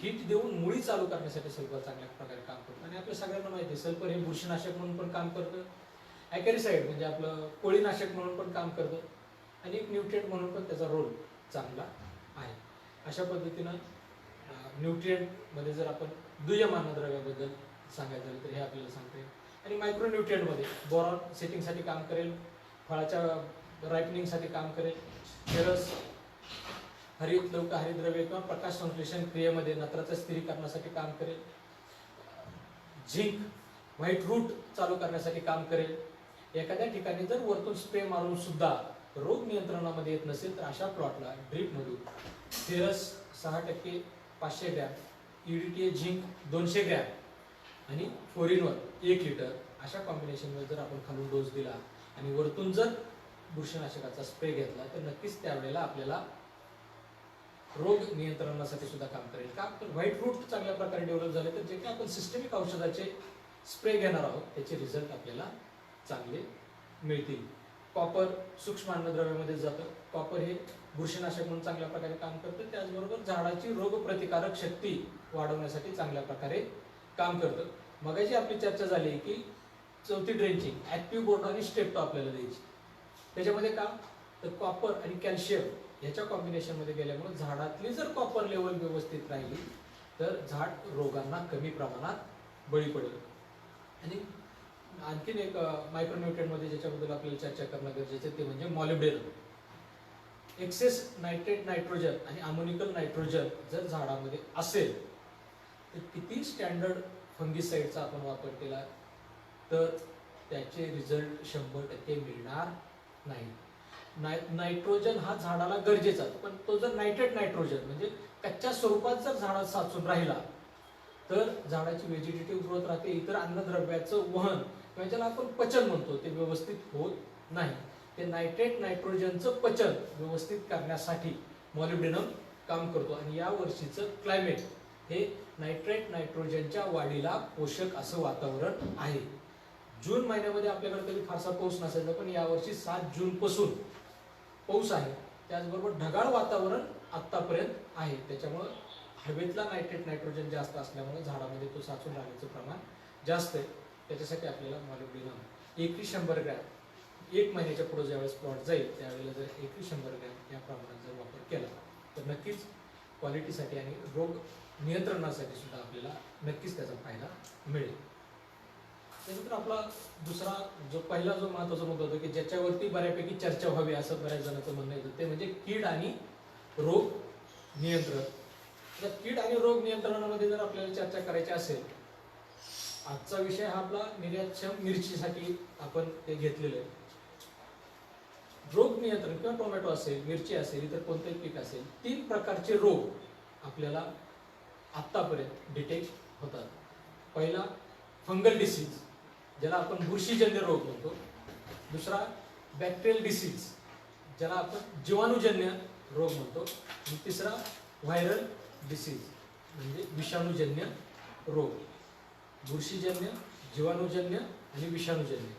हीट देऊन मुळी चालू करण्यासाठी सल्फर चांगल्या प्रकारे काम करतो. आणि आपल्या सगळ्यांना माहिती आहे सल्फर हे बुरशीनाशक म्हणून पण काम करतं, ॲकॅरिसाइड म्हणजे आपलं कोळीनाशक म्हणून पण काम करतं, आणि एक न्यूट्रिएंट म्हणून पण त्याचा रोल चांगला आहे. अशा पद्धतीनं न्यूट्रिएंटमध्ये जर आपण दुय्यम अन्नद्रव्याबद्दल सांगायचं झालं तर हे आपल्याला सांगता येईल. आणि मायक्रोन्यूट्रिएंटमध्ये बोरॉन सेटिंगसाठी काम करेल, फळाच्या रायपनिंगसाठी काम करेल, फेरस हरित लवक हरित द्रव्य किंवा प्रकाश संश्लेषण क्रियेमध्ये नत्राच्या स्थिरीकरणासाठी काम करेल, झिंक व्हाईट रूट चालू करण्यासाठी काम करेल. एखाद्या ठिकाणी जर वरतून स्प्रे मारून सुद्धा रोग नियंत्रणामध्ये येत नसेल तर अशा प्लॉटला ड्रीपमधून ferrous 6% 500 gram, EDTA zinc 200 gram आणि फोरिनवर 1 लिटर अशा कॉम्बिनेशनमध्ये जर आपण खालून डोस दिला आणि वरतून जर बुरशीनाशकाचा स्प्रे घेतला तर नक्कीच त्यावेळेला आपल्याला रोग नियंत्रणासाठी सुद्धा काम करेल. का तर व्हाईट रूट चांगल्या प्रकारे डेव्हलप झाले तर जे काही आपण सिस्टमिक औषधाचे स्प्रे घेणार आहोत त्याचे रिझल्ट आपल्याला चांगले मिळतील. कॉपर सूक्ष्म अन्नद्रव्यामध्ये जातं. कॉपर हे बुरशीनाशक म्हणून चांगल्या प्रकारे काम करतं, त्याचबरोबर झाडाची रोगप्रतिकारक शक्ती वाढवण्यासाठी चांगल्या प्रकारे काम करतं. मगाशी आपली चर्चा झाली की चौथी ड्रेंचिंग ऍक्टिव्ह बोर्ड आणि स्टेप्टो आपल्याला द्यायची. त्याच्यामध्ये का तर कॉपर आणि कॅल्शियम ह्याच्या कॉम्बिनेशनमध्ये गेल्यामुळे झाडातली जर कॉपर लेवल व्यवस्थित राहिली तर झाड रोगांना कमी प्रमाणात बळी पडेल. आणि आणखीन एक मायक्रोन्यूट्रिएंटमध्ये ज्याच्याबद्दल आपल्याला चर्चा करणं गरजेचं आहे ते म्हणजे मॉलिब्डेनम. एक्सेस नायट्रेट नायट्रोजन आणि अमोनिकल नायट्रोजन जर झाडामध्ये असेल तर किती स्टँडर्ड फंगिसाइडचा आपण वापर केला तर त्याचे रिझल्ट 100% मिळणार नाही. नायट्रोजन हा झाडाला गरजेचा, पण तो जर नायट्रेट नायट्रोजन म्हणजे कच्च्या स्वरूपात जर झाडात साचून राहिला तर झाडाची व्हेजिटेटिव्ह ग्रोथ राहते, इतर अन्नद्रव्याचं वहन किंवा ज्याला आपण पचन म्हणतो ते व्यवस्थित होत नाही. ते नायट्रेट नायट्रोजनचं पचन व्यवस्थित करण्यासाठी मॉलिब्डेनम काम करतो. आणि या वर्षीचं क्लायमेट हे नायट्रेट नायट्रोजनच्या वाढीला पोषक असं वातावरण आहे. जून महिन्यामध्ये आपल्याकडे कधी फारसा पाऊस नसायचा, पण यावर्षी 7 जून पासून पाऊस आहे. त्याचबरोबर ढगाळ वातावरण आतापर्यंत आहे. त्याच्यामुळे हवेतला नायट्रेट नायट्रोजन जास्त असल्यामुळे झाडामध्ये तो साचून राहण्याचं प्रमाण जास्त आहे. त्याच्यासाठी आपल्याला मॉलिब्डेनम एकरी 100 ग्रॅम 1 महिन्याच्या पुढे ज्यावेळेस प्लॉट जाईल त्यावेळेला जर एकरी 100 ग्रॅम या प्रमाणात जर वापर केला तर नक्कीच क्वालिटीसाठी आणि रोग नियंत्रणासाठी सुद्धा आपल्याला नक्कीच त्याचा फायदा मिळेल. त्यानंतर आपला दुसरा जो पहिला जो महत्त्वाचा मुद्दा होता की ज्याच्यावरती बऱ्यापैकी चर्चा व्हावी असं बऱ्याच जणांचं म्हणणं येतं ते म्हणजे कीड आणि रोग नियंत्रण. तर कीड आणि रोग नियंत्रणामध्ये जर आपल्याला चर्चा करायची असेल, आजचा विषय हा आपला निर्यातक्षम मिरचीसाठी आपण ते घेतलेलं आहे. रोग नियंत्रण किंवा टोमॅटो असेल, मिरची असेल, इतर कोणतेही पीक असेल, 3 प्रकारचे रोग आपल्याला आत्तापर्यंत डिटेक्ट होतात. पहिला फंगल डिसीज, ज्याला आपण बुरशीजन्य रोग म्हणतो. दुसरा बॅक्टेरियल डिसीज, ज्याला आपण जीवाणूजन्य रोग म्हणतो. आणि तिसरा व्हायरल डिसीज, म्हणजे विषाणूजन्य रोग. बुरशीजन्य, जीवाणूजन्य आणि विषाणूजन्य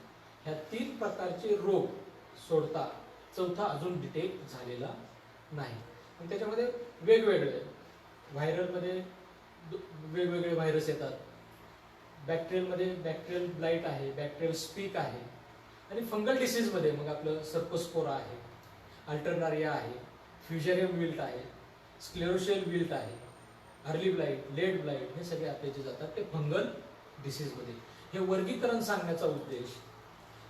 ह्या 3 प्रकारचे रोग सोडता चौथा अजून डिटेक्ट झालेला नाही. आणि त्याच्यामध्ये वेगवेगळे व्हायरलमध्ये वेगवेगळे व्हायरस येतात. बॅक्टेरियलमध्ये बॅक्टेरियल ब्लाइट आहे, बॅक्टेरियल स्पीक आहे. आणि फंगल डिसीजमध्ये मग आपलं सर्कोस्पोरा आहे, अल्टरनारिया आहे, फ्युजेरियम विल्ट आहे, स्क्लेरोशियल विल्ट आहे, अर्ली ब्लाइट, लेट ब्लाइट, हे सगळे आपले जे जातात ते फंगल डिसीजमध्ये. हे वर्गीकरण सांगण्याचा उद्देश,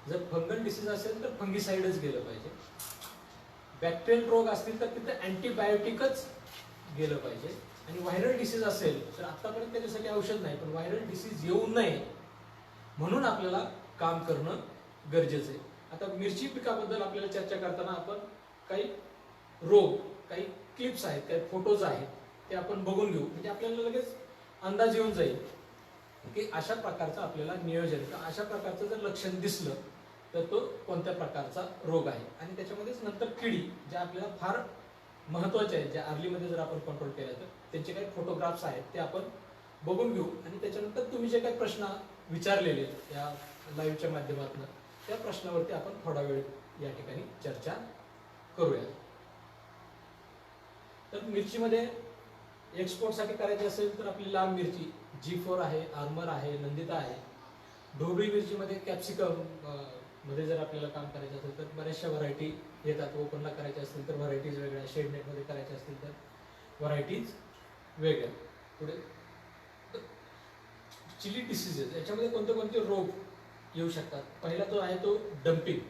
जर फंगल डिसीज असेल तर फंगिसाइडच गेलं पाहिजे. बॅक्टेरियल रोग असतील तर तिथे अँटीबायोटिकच गेलं पाहिजे. आणि व्हायरल डिसीज असेल तर आतापर्यंत त्याच्यासाठी औषध नाही, पण व्हायरल डिसीज येऊ नये म्हणून आपल्याला काम करणं गरजेचं आहे. आता मिरची पिकाबद्दल आपल्याला चर्चा करताना आपण काही रोग, काही क्लिप्स आहेत, काही फोटोज आहेत, ते आपण बघून घेऊ. म्हणजे आपल्याला लगेच अंदाज येऊन जाईल की अशा प्रकारचं आपल्याला नियोजन, अशा प्रकारचं जर लक्षण दिसलं तर तो कोणत्या प्रकारचा रोग आहे. आणि त्याच्यामध्येच नंतर किडी, ज्या आपल्याला फार महत्वाच्या आहेत, ज्या अर्लीमध्ये जर आपण कंट्रोल केल्या तर त्यांचे काही फोटोग्राफ्स आहेत ते आपण बघून घेऊ. आणि त्याच्यानंतर तुम्ही जे काही प्रश्न विचारलेले या लाईव्हच्या माध्यमातून, त्या प्रश्नावरती आपण थोडा वेळ या ठिकाणी चर्चा करूया. तर मिरचीमध्ये एक्सपोर्टसाठी करायची असेल तर आपली लाल मिरची G4 आहे, आर्मर आहे, नंदिता आहे. ढोबळी मिरचीमध्ये कॅप्सिकम मध्ये जर आपल्याला काम करायचं असेल तर बऱ्याचशा व्हरायटी येतात. ओपनला करायचे असतील तर व्हरायटीज वेगळ्या, शेड नेटमध्ये करायचे असतील तर व्हरायटीज वेगळ्या. पुढे चिली डिसीजेस, याच्यामध्ये कोणते कोणते रोग येऊ शकतात. पहिला जो आहे तो डम्पिंग.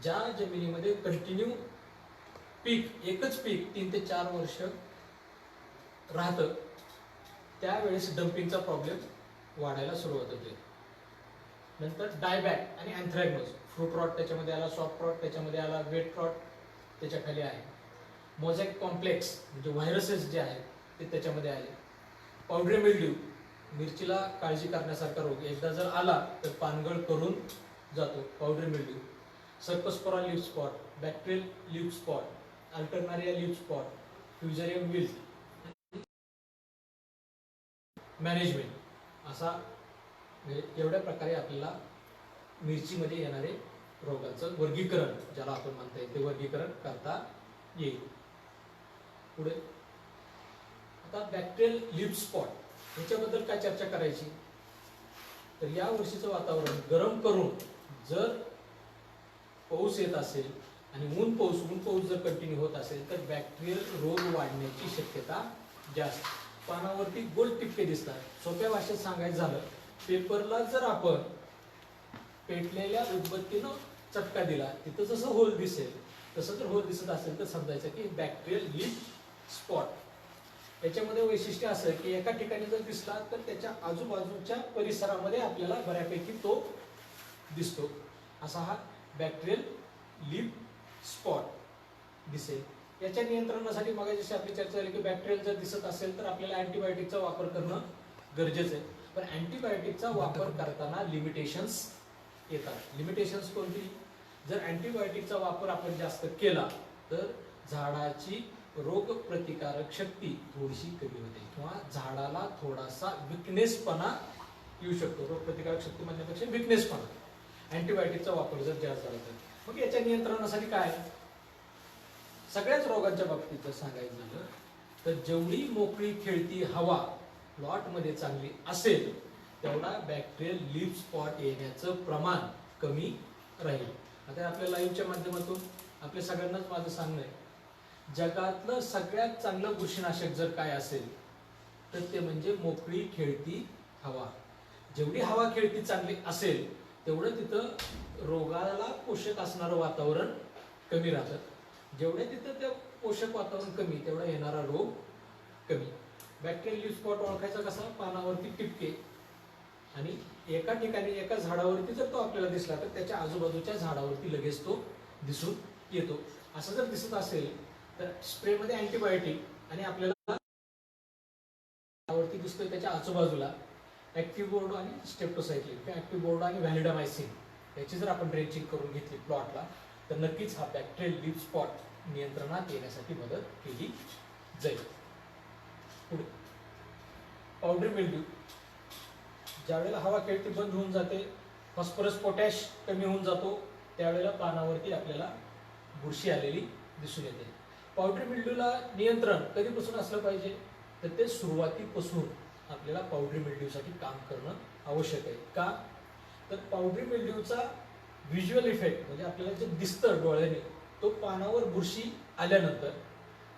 ज्या जमिनीमध्ये कंटिन्यू पीक, एकच पीक 3 ते 4 वर्ष राहतं, त्यावेळेस डम्पिंगचा प्रॉब्लेम वाढायला सुरुवात होते. नंतर डायबॅक आणि अँथ्रॅक्नोज, फ्रूट रॉट त्याच्यामध्ये आला, सॉफ्ट रॉट त्याच्यामध्ये आला, वेट रॉट त्याच्या खाली आहे. मोझॅक कॉम्प्लेक्स म्हणजे व्हायरसेस जे आहेत ते त्याच्यामध्ये आले. पावडरी मिल्ड्यू, मिरचीला काळजी करण्यासारखा रोग, एकदा जर आला तर पानगळ करून जातो, powdery mildew. Cercospora leaf spot, bacterial leaf spot, alternaria leaf spot, fusarium wilt. Management असा एवढ्या प्रकारे आपल्याला मिरचीमध्ये येणारे रोगांचं वर्गीकरण, ज्याला आपण म्हणता येईल, ते वर्गीकरण करता येईल. पुढे आता बॅक्टेरियल लीफ स्पॉट याच्याबद्दल काय चर्चा करायची. तर या वर्षीचं वातावरण गरम करून जर पाऊस येत असेल आणि ऊन पाऊस जर कंटिन्यू होत असेल तर बॅक्टेरियल रोग वाढण्याची शक्यता जास्त. पानावरती गोल टिपके दिसतात. सोप्या भाषेत सांगायचं झालं, पेपरला जर आपण पेटलेल्या उदबत्तीनं चटका दिला, तिथं जसं होल दिसेल तसं जर होल दिसत असेल तर समजायचं की बॅक्टेरियल लीफ स्पॉट. याच्यामध्ये वैशिष्ट्य असं की एका ठिकाणी जर दिसला तर त्याच्या आजूबाजूच्या परिसरामध्ये आपल्याला बऱ्यापैकी तो दिसतो. असा हा बॅक्टेरियल लीफ स्पॉट दिसेल. याच्या नियंत्रणासाठी मग जशी आपली चर्चा झाली की बॅक्टेरियल जर दिसत असेल तर आपल्याला अँटीबायोटिकचा वापर करणं गरजेचं आहे. पण अँटीबायोटिकचा वापर करताना लिमिटेशन्स येतात. लिमिटेशन्स कोणती. जर अँटीबायोटिकचा वापर आपण जास्त केला तर झाडाची रोग प्रतिकारक शक्ती थोडीशी कमी होते किंवा झाडाला थोडासा विकनेसपणा येऊ शकतो. रोग प्रतिकारक शक्ती म्हणण्यापेक्षा विकनेसपणा अँटीबायोटिकचा वापर जर जास्त झाला तर. मग याच्या नियंत्रणासाठी काय, सगळ्याच रोगांच्या बाबतीत जर सांगायचं झालं तर जेवढी मोकळी खेळती हवा प्लॉटमध्ये चांगली असेल तेवढा बॅक्टेरियल लीफ स्पॉट येण्याचं प्रमाण कमी राहील. आता आपल्या लाईव्हच्या माध्यमातून आपल्या सगळ्यांनाच माझं सांगणं आहे, जगातलं सगळ्यात चांगलं बुरशीनाशक जर काय असेल तर ते म्हणजे मोकळी खेळती हवा. जेवढी हवा खेळती चांगली असेल तेवढं तिथं रोगाला पोषक असणारं वातावरण कमी राहतं. जेवढे तिथं ते पोषक वातावरण कमी तेवढा येणारा रोग कमी. बॅक्टेरियल लीफ स्पॉट ओळखायचा कसा? पानावरती टिपके आणि एका ठिकाणी एका झाडावरती जर तो आपल्याला दिसला तर त्याच्या आजूबाजूच्या झाडावरती लगेच तो दिसून येतो. असं जर दिसत असेल तर स्प्रेमध्ये अँटीबायोटिक आणि आपल्याला वरती दिसतोय त्याच्या आजूबाजूला ऍक्टिव्ह बोर्डो आणि स्टेप्टोसायक्लिन किंवा ऍक्टिव्ह बोर्डो आणि व्हॅलिडामायसिन याची जर आपण ड्रेंचिंग करून घेतली प्लॉटला तर नक्कीच हा बॅक्टेरियल लीफ स्पॉट नियंत्रणात येण्यासाठी मदत केली जाईल. पुढे पावडर मिल्ड्यू. ज्यावेळेला हवा खेळती बंद होऊन जाते, फॉस्फरस पोटॅश कमी होऊन जातो, त्यावेळेला पानावरती आपल्याला बुरशी आलेली दिसून येते. पावडर मिल्ड्यूला नियंत्रण कधीपासून असलं पाहिजे तर ते सुरुवातीपासून आपल्याला पावडरी मिल्ड्यूसाठी काम करणं आवश्यक आहे. का? तर पावडरी मिल्ड्यूचा व्हिज्युअल इफेक्ट म्हणजे आपल्याला जे दिसतं डोळ्याने तो पानावर बुरशी आल्यानंतर,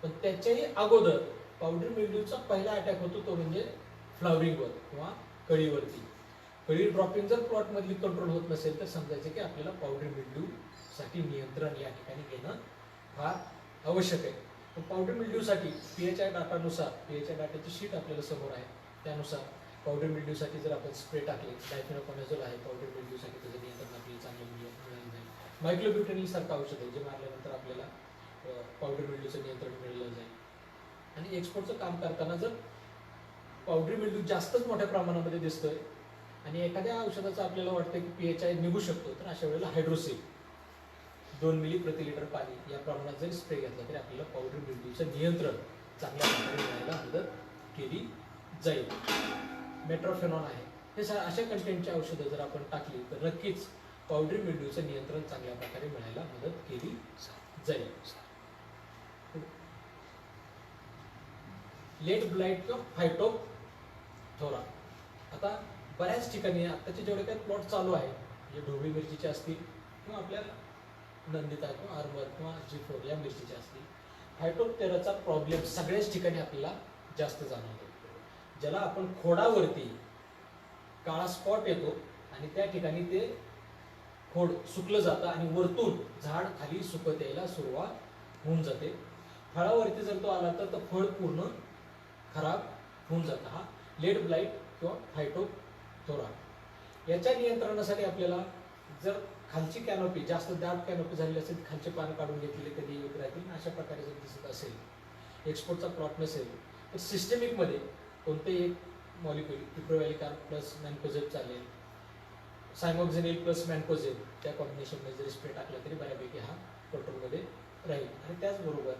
पण त्याच्याही अगोदर पावडरी मिल्ड्यूचा पहिला अटॅक होतो तो म्हणजे फ्लावरिंगवर किंवा कळीवरती. कळी ड्रॉपिंग जर प्लॉट मधली कंट्रोल होत नसेल तर समजायचं की आपल्याला पावडरी मिल्ड्यू साठी नियंत्रण या ठिकाणी घेणं फार आवश्यक आहे. पावडर मिल्ड्यूसाठी पीएचआय डाटानुसार, पीएचआय डाटाची शीट आपल्याला समोर आहे, त्यानुसार पावडर मिल्ड्यूसाठी जर आपण स्प्रे टाकले, डायफेनोकॉनाझोल आहे पावडर मिल्ड्यूसाठी, त्याचं नियंत्रण आपल्याला चांगलं मिळालं जाईल. मायक्लोब्युटेनिल सारखं औषध आहे जे मारल्यानंतर आपल्याला पावडर मिल्ड्यूचं नियंत्रण मिळलं जाईल. आणि एक्सपोर्टचं काम करताना जर पावडर मिल्ड्यू जास्तच मोठ्या प्रमाणामध्ये दिसतोय आणि एखाद्या औषधाचं आपल्याला वाटतं की पीएचआय निघू शकतो तर अशा वेळेला हायड्रोसिल 2 मिली प्रति लिटर पाणी या प्रमाणात जरी स्प्रे घेतला तरी आपल्याला पावडर मिल्ड्यूचं नियंत्रण चांगल्या प्रकारे मिळायला मदत केली जाईल. मेट्रोफेनॉन आहे, हे अशा कंटेंटची औषधं जर आपण टाकली तर नक्कीच पावडर मिल्ड्यूचं नियंत्रण चांगल्या प्रकारे मिळायला मदत केली जाईल. लेट ब्लाइट किंवा फायटोप्थोरा. आता बऱ्याच ठिकाणी आत्ताचे जेवढे काही प्लॉट चालू आहे म्हणजे ढोबळी मिरचीचे असतील किंवा आपल्या नंदिता किंवा आर्मर किंवा G4 या मिरचीचे असतील, फायटोप्थोराचा प्रॉब्लेम सगळ्याच ठिकाणी आपल्याला जास्त जाणवतो. ज्याला आपण खोडावरती काळा स्पॉट येतो आणि त्या ठिकाणी ते खोड सुकलं जातं आणि वरतून झाड खाली सुकत यायला सुरुवात होऊन जाते. फळावरती जर तो आला तर फळ पूर्ण खराब होऊन जातं. हा लेट ब्लाइट किंवा फायटोप्थोरा. याच्या नियंत्रणासाठी आपल्याला जर खालची कॅनोपी जास्त दाट कॅनोपी झालेली असेल, खालचे पानं काढून घेतलेले कधी योग्य राहतील, अशा प्रकारे जर दिसत असेल, एक्सपोर्टचा प्लॉट नसेल तर सिस्टमिकमध्ये कोणतेही एक मॉलिक्युल इप्रोवॅलिकार प्लस मॅन्कोझेब चालेल, सायमोक्झिनिल प्लस मॅन्कोझेब त्या कॉम्बिनेशनमध्ये जरी स्प्रे टाकला तरी बऱ्यापैकी हा कंट्रोलमध्ये राहील. आणि त्याचबरोबर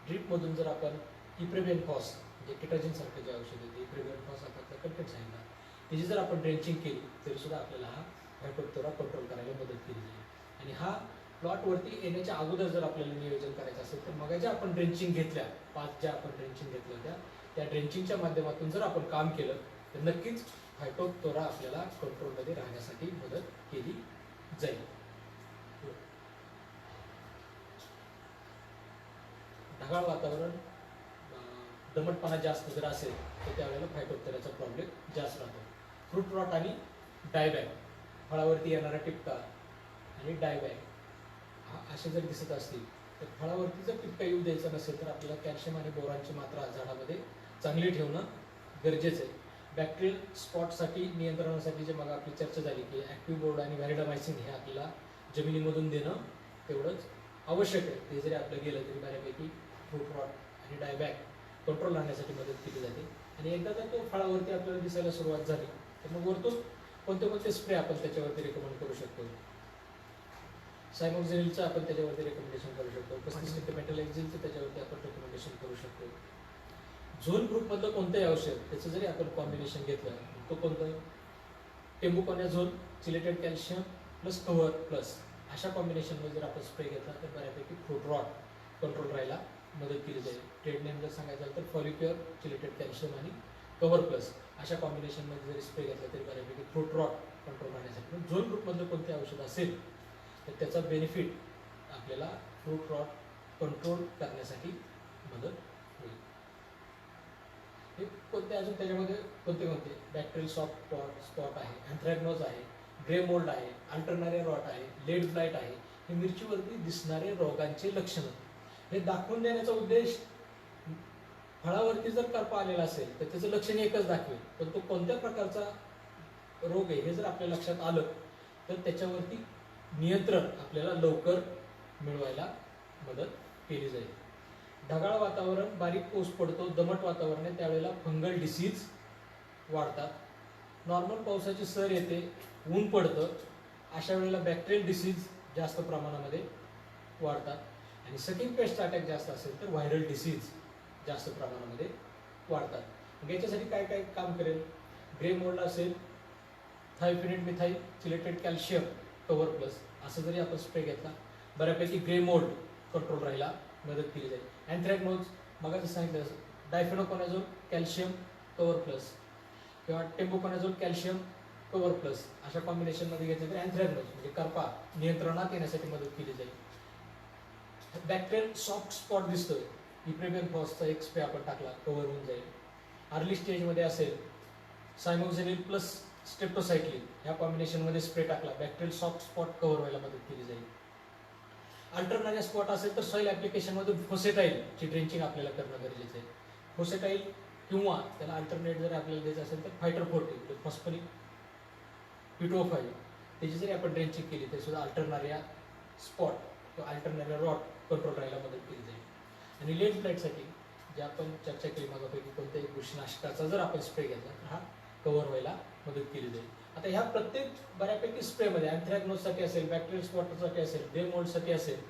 ड्रीपमधून जर आपण इप्रेबेनफॉस म्हणजे किटाजिनसारखं जे औषध आहे ते इप्रेबेनफॉस आता कंटेंट सांगितलं त्याची जर आपण ड्रेंचिंग केली तरी सुद्धा आपल्याला हा फायटोप्थोरा कंट्रोल करायला मदत केली जाईल. आणि हा प्लॉटवरती येण्याच्या अगोदर जर आपल्याला नियोजन करायचं असेल तर मग ज्या आपण ड्रेंचिंग घेतल्या, 5 ज्या आपण ड्रेंचिंग घेतल्या होत्या त्या ड्रेंचिंगच्या माध्यमातून जर आपण काम केलं तर नक्कीच फायटोप्थोरा आपल्याला कंट्रोलमध्ये राहण्यासाठी मदत केली जाईल. ढगाळ वातावरण, दमटपणा जास्त जर असेल तर त्यावेळेला फायटोप्थोराचा प्रॉब्लेम जास्त राहतो. फ्रूट रॉट आणि डायबॅक, फळावरती येणारा टिपका आणि डायबॅक हा असे जर दिसत असतील तर फळावरती जर टिपका येऊ द्यायचा नसेल तर आपल्याला कॅल्शियम आणि बोरॉनची मात्रा झाडामध्ये चांगली ठेवणं गरजेचं आहे. बॅक्टेरियल स्पॉटसाठी नियंत्रणासाठी जे मग आपली चर्चा झाली की ऍक्टिव्ह बोर्ड आणि व्हॅलिडामायसिन हे आपल्याला जमिनीमधून देणं तेवढंच आवश्यक आहे. ते जरी आपलं गेलं तरी बऱ्यापैकी फ्रूट रॉट आणि डायबॅक कंट्रोल राहण्यासाठी मदत केली जाते. आणि एकदा जर तो फळावरती आपल्याला दिसायला सुरुवात झाली तर मग वरतून कोणते कोणते स्प्रे आपण त्याच्यावरती रेकमेंड करू शकतो. सायमोक्झिनिलचं आपण त्याच्यावरती रेकमेंडेशन करू शकतो, 35% मेटॅलेक्झिनचं त्याच्यावरती आपण रेकमेंडेशन करू शकतो. झोन ग्रुपमधलं कोणतंही औषध त्याचं जरी आपण कॉम्बिनेशन घेतलं तो कोणतं, tebuconazole, chelated calcium plus cover plus अशा कॉम्बिनेशनमध्ये जर आपण स्प्रे घेतला तर बऱ्यापैकी फ्रूट रॉट कंट्रोल राहायला मदत केली जाईल. ट्रेड नेम जर सांगायचं झालं तर फॉलिक्युअर, चिलेटेड कॅल्शियम आणि कव्हर प्लस अशा कॉम्बिनेशनमध्ये जरी स्प्रे घेतला तरी बऱ्यापैकी फ्रूट रॉट कंट्रोल राहण्यासाठी. झोन ग्रुपमधलं कोणते औषध असेल तर त्याचा बेनिफिट आपल्याला फ्रूट रॉट कंट्रोल करण्यासाठी मदत होईल. हे कोणते अजून त्याच्यामध्ये कोणते कोणते बॅक्टेरियल सॉफ्ट स्पॉट आहे, अँथ्रॅक्नोज आहे, ग्रे मोल्ड आहे, अल्टरनारिया रॉट आहे, लेड ब्लाइट आहे. हे मिरचीवरती दिसणारे रोगांचे लक्षणं हे दाखवून देण्याचा उद्देश फळावरती जर करपा आलेला असेल तर त्याचं लक्षण एकच दाखवेल, पण तो कोणत्या प्रकारचा रोग आहे हे जर आपल्या लक्षात आलं तर त्याच्यावरती नियंत्रण आपल्याला लवकर मिळवायला मदत केली जाईल. ढगाळ वातावरण, बारीक पाऊस पडतो, दमट वातावरण आहे, त्यावेळेला फंगल डिसीज वाढतात. नॉर्मल पावसाची सर येते, ऊन पडतं, अशा वेळेला बॅक्टेरियल डिसीज जास्त प्रमाणामध्ये वाढतात. आणि सकिंग पेस्ट अटॅक जास्त असेल तर व्हायरल डिसीज जास्त प्रमाणामध्ये वाढतात. मग याच्यासाठी काय काय काम करेल? ग्रे मोल्ड असेल, thiophanate methyl chelated calcium cover plus असं जरी आपण स्प्रे घेतला बऱ्यापैकी ग्रे मोल्ड कंट्रोल राहायला मदत केली जाईल. अँथ्रॅकनोज मगाचं सांगितलं, डायफेनोकोनाझोल कॅल्शियम कव्हर प्लस किंवा टेम्बोकोनाझोल कॅल्शियम कव्हर प्लस अशा कॉम्बिनेशनमध्ये घेतलं तर अँथ्रॅकनोज म्हणजे करपा नियंत्रणात येण्यासाठी मदत केली जाईल. बॅक्टेरियल सॉफ्ट स्पॉट दिसतोय, इप्रेमियम फॉसचा एक स्प्रे आपण टाकला कव्हर होऊन जाईल. अर्ली स्टेजमध्ये असेल, सायमोक्झिनिल प्लस स्टेप्टोसायक्लिन या कॉम्बिनेशनमध्ये स्प्रे टाकला, बॅक्टेरियल सॉफ्ट स्पॉट कव्हर व्हायला मदत केली जाईल. अल्टरनारिया स्पॉट असेल तर सॉईल ॲप्लिकेशनमधून फोसेटाईलची ड्रेंचिंग आपल्याला करणं गरजेचं आहे. फोसेटाईल किंवा त्याला अल्टरनेट जर आपल्याला द्यायचं असेल तर फायटर 40 फॉस्फरिक पिटोफाईल त्याची जरी आपण ड्रेंचिंग केली तरी सुद्धा अल्टरनारिया स्पॉट किंवा अल्टरनारिया रॉट कंट्रोल राहायला मदत केली जाईल. आणि लेड फ्लाईटसाठी जे आपण चर्चा केली मागापैकी कोणत्याही बुरशीनाशकाचा जर आपण स्प्रे घेतला तर हा कव्हर व्हायला मदत केली जाईल. आता ह्या प्रत्येक बऱ्यापैकी स्प्रेमध्ये अँथ्रॅकनोजसाठी असेल, बॅक्टेरियल स्पॉटसाठी असेल, ग्रे मोल्डसाठी असेल,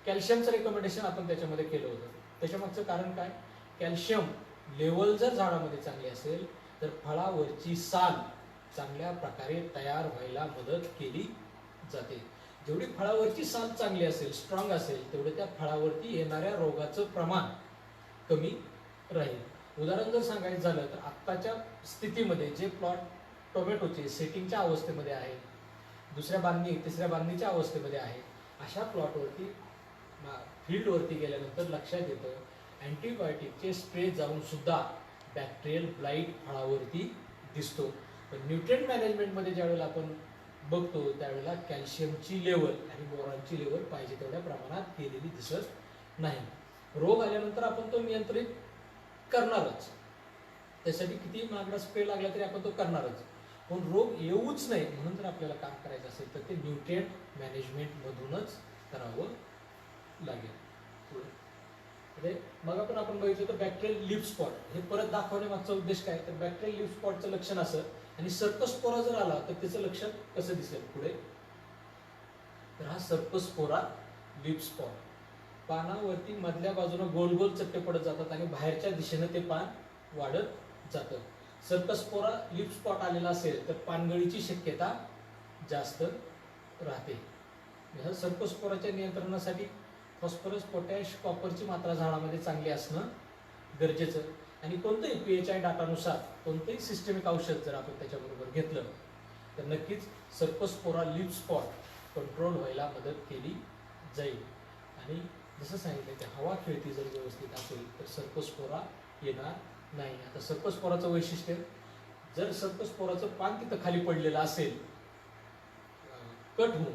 कॅल्शियमचं रिकमेंडेशन आपण त्याच्यामध्ये केलं होतं. त्याच्यामागचं कारण काय? कॅल्शियम लेवल जर झाडामध्ये चांगली असेल तर फळावरची साल चांगल्या प्रकारे तयार व्हायला मदत केली जाते. जेवढी फळावरची साल चांगली असेल, स्ट्रॉंग असेल, तेवढं त्या फळावरती येणाऱ्या रोगाचं प्रमाण कमी राहील. उदाहरण जर सांगायचं झालं तर आत्ताच्या स्थितीमध्ये जे प्लॉट टोमॅटोचे सेटिंगच्या अवस्थेमध्ये आहे, दुसऱ्या बांधणी तिसऱ्या बांधणीच्या अवस्थेमध्ये आहे, अशा प्लॉटवरती फील्डवरती गेल्यानंतर लक्षात येतं अँटीबायोटिकचे स्प्रे जाऊन सुद्धा बॅक्टेरियल ब्लाईट फळावरती दिसतो. पण न्यूट्रिएंट मॅनेजमेंटमध्ये ज्यावेळेला आपण बघतो त्यावेळेला कॅल्शियमची लेवल आणि बोरॉनची लेवल पाहिजे तेवढ्या प्रमाणात केलेली दिसत नाही. रोग आल्यानंतर आपण तो नियंत्रित करणारच, त्यासाठी किती महागडा स्प्रे लागला तरी आपण तो करणारच. पण रोग येऊच नाही म्हणून जर आपल्याला काम करायचं असेल तर ते न्यूट्रिएंट मॅनेजमेंटमधूनच करावं लागेल. मग आपण बघितलं तर बॅक्टेरियल लीफ स्पॉट हे परत दाखवण्यामागचा उद्देश काय? तर बॅक्टेरियल लीफ स्पॉटचं लक्षण असं आणि सर्पस्पोरा जर आला तर त्याचं लक्षण कसं दिसेल पुढे? तर हा सर्पस्पोरा लीफ स्पॉट, पानावरती मधल्या बाजूने गोल गोल चट्टे पडत जातात आणि बाहेरच्या दिशेनं ते पान वाढत जातं. सर्पस्पोरा लीफ स्पॉट आलेला असेल तर पानगळीची शक्यता जास्त राहते. सर्पस्पोराच्या नियंत्रणासाठी फॉस्फरस, पोटॅश, कॉपरची मात्रा झाडामध्ये चांगली असणं गरजेचं. आणि कोणतंही PHI डाटानुसार कोणतंही सिस्टमिक औषध जर आपण त्याच्याबरोबर घेतलं तर नक्कीच सर्पस्पोरा लीफ स्पॉट कंट्रोल व्हायला मदत केली जाईल. आणि जसं सांगितलं की हवा खेळती जर व्यवस्थित असेल तर सर्पस्पोरा येणार नाही. आता सर्पस्पोराचं वैशिष्ट्य, जर सर्पस्पोराचं पान तिथं खाली पडलेलं असेल कट होऊन,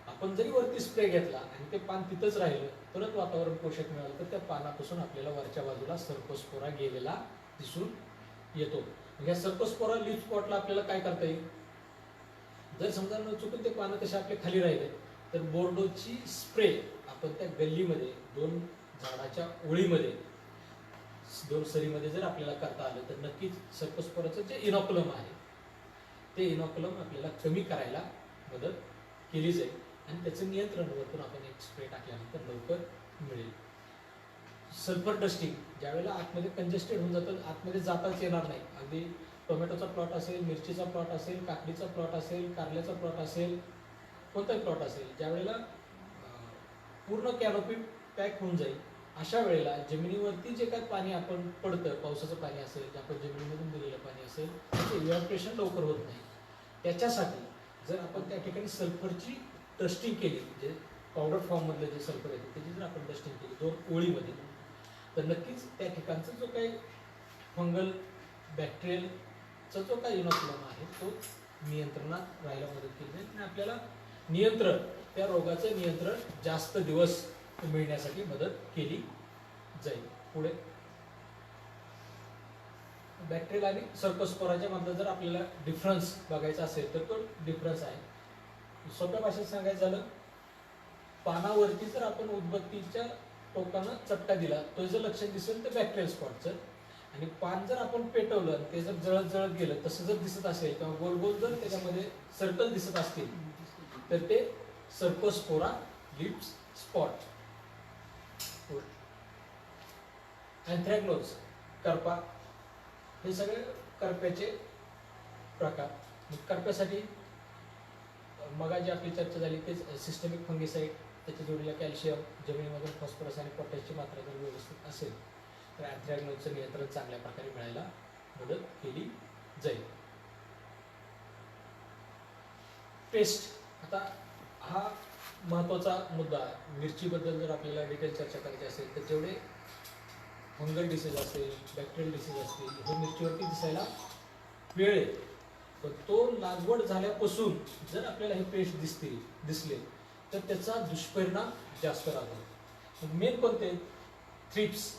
आपण जरी वरती स्प्रे घेतला आणि ते पान तिथंच राहिलं, परत वातावरण पोषक मिळालं तर त्या पानापासून आपल्याला वरच्या बाजूला सर्पस्पोरा गेलेला दिसून येतो. या सर्पस्पोरा लीफ स्पॉटला आपल्याला काय करता येईल? जर समजा चुकून ते पानं तसे आपले खाली राहिले तर बोर्डोची स्प्रे आपण त्या गल्लीमध्ये दोन झाडाच्या ओळीमध्ये दोन सरीमध्ये जर आपल्याला करता आलं तर नक्कीच सर्पस्पोराचं जे इनॉक्युलम आहे ते इनॉक्युलम आपल्याला कमी करायला मदत केली जाईल आणि त्याचं नियंत्रण वरतून आपण एक स्प्रे टाकल्यानंतर लवकर मिळेल. सल्फर डस्टिंग ज्यावेळेला आतमध्ये कंजेस्टेड होऊन जातं, आतमध्ये जाताच येणार नाही. अगदी टोमॅटोचा प्लॉट असेल, मिरचीचा प्लॉट असेल, काकडीचा प्लॉट असेल, कारल्याचा प्लॉट असेल, कोणताही प्लॉट असेल, ज्यावेळेला पूर्ण कॅनोपी पॅक होऊन जाईल अशा वेळेला जमिनीवरती जे काही पाणी आपण पडतं, पावसाचं पाणी असेल, जे आपण जमिनीमधून दिलेलं पाणी असेल, त्याचं इव्हॅपोरेशन लवकर होत नाही. त्याच्यासाठी जर आपण त्या ठिकाणी सल्फरची डस्टिंग केली, म्हणजे पावडर फॉर्ममधलं जे सल्फर येते त्याची जर आपण डस्टिंग केली दोन ओळीमध्ये, तर नक्कीच त्या ठिकाणचा जो काही फंगल बॅक्टेरियलचा जो काही इनॉक्युलम आहे तो नियंत्रणात राहायला मदत केली जाईल आणि आपल्याला नियंत्रण, त्या रोगाचं नियंत्रण जास्त दिवस मिळण्यासाठी मदत केली जाईल. पुढे बॅक्टेरियल आणि सर्कोस्पोराच्या मधला जर आपल्याला डिफरन्स बघायचा असेल तर तो डिफरन्स आहे. सोप्या भाषेत सांगायचं झालं, पानावरती जर आपण उदबत्तीच्या टोकानं चटका दिला तो जर लक्षण दिसेल तर बॅक्टेरियल स्पॉटचं, आणि पान जर आपण पेटवलं ते जर जळत जळत गेलं तसं जर दिसत असेल किंवा गोल गोल जर त्याच्यामध्ये सर्कल दिसत असतील तर ते सर्कोस्पोरा लिप्स स्पॉट. अँथ्रॅक्नोज, करपा, हे सगळे करप्याचे प्रकार. करप्यासाठी मग जी आपली चर्चा झाली तेच सिस्टमिक फंगिसाईड, त्याच्या जोडीला कॅल्शियम, जमिनीमधून फॉस्फरस आणि पोटॅशची मात्रा जर व्यवस्थित असेल तर अँथ्रॅक्नोजचं नियंत्रण चांगल्या प्रकारे मिळायला मदत केली जाईल. पेस्ट, आता हा महत्त्वाचा मुद्दा. मिरचीबद्दल जर आपल्याला डिटेल चर्चा करायची असेल तर जेवढे फंगल डिसीज असेल, बॅक्टेरियल डिसीज असतील, हे मिरचीवरती दिसायला वेळ आहे, पण तो लागवड झाल्यापासून जर आपल्याला हे पेस्ट दिसले तर त्याचा दुष्परिणाम जास्त राहतो. मेन कोणते? थ्रिप्स,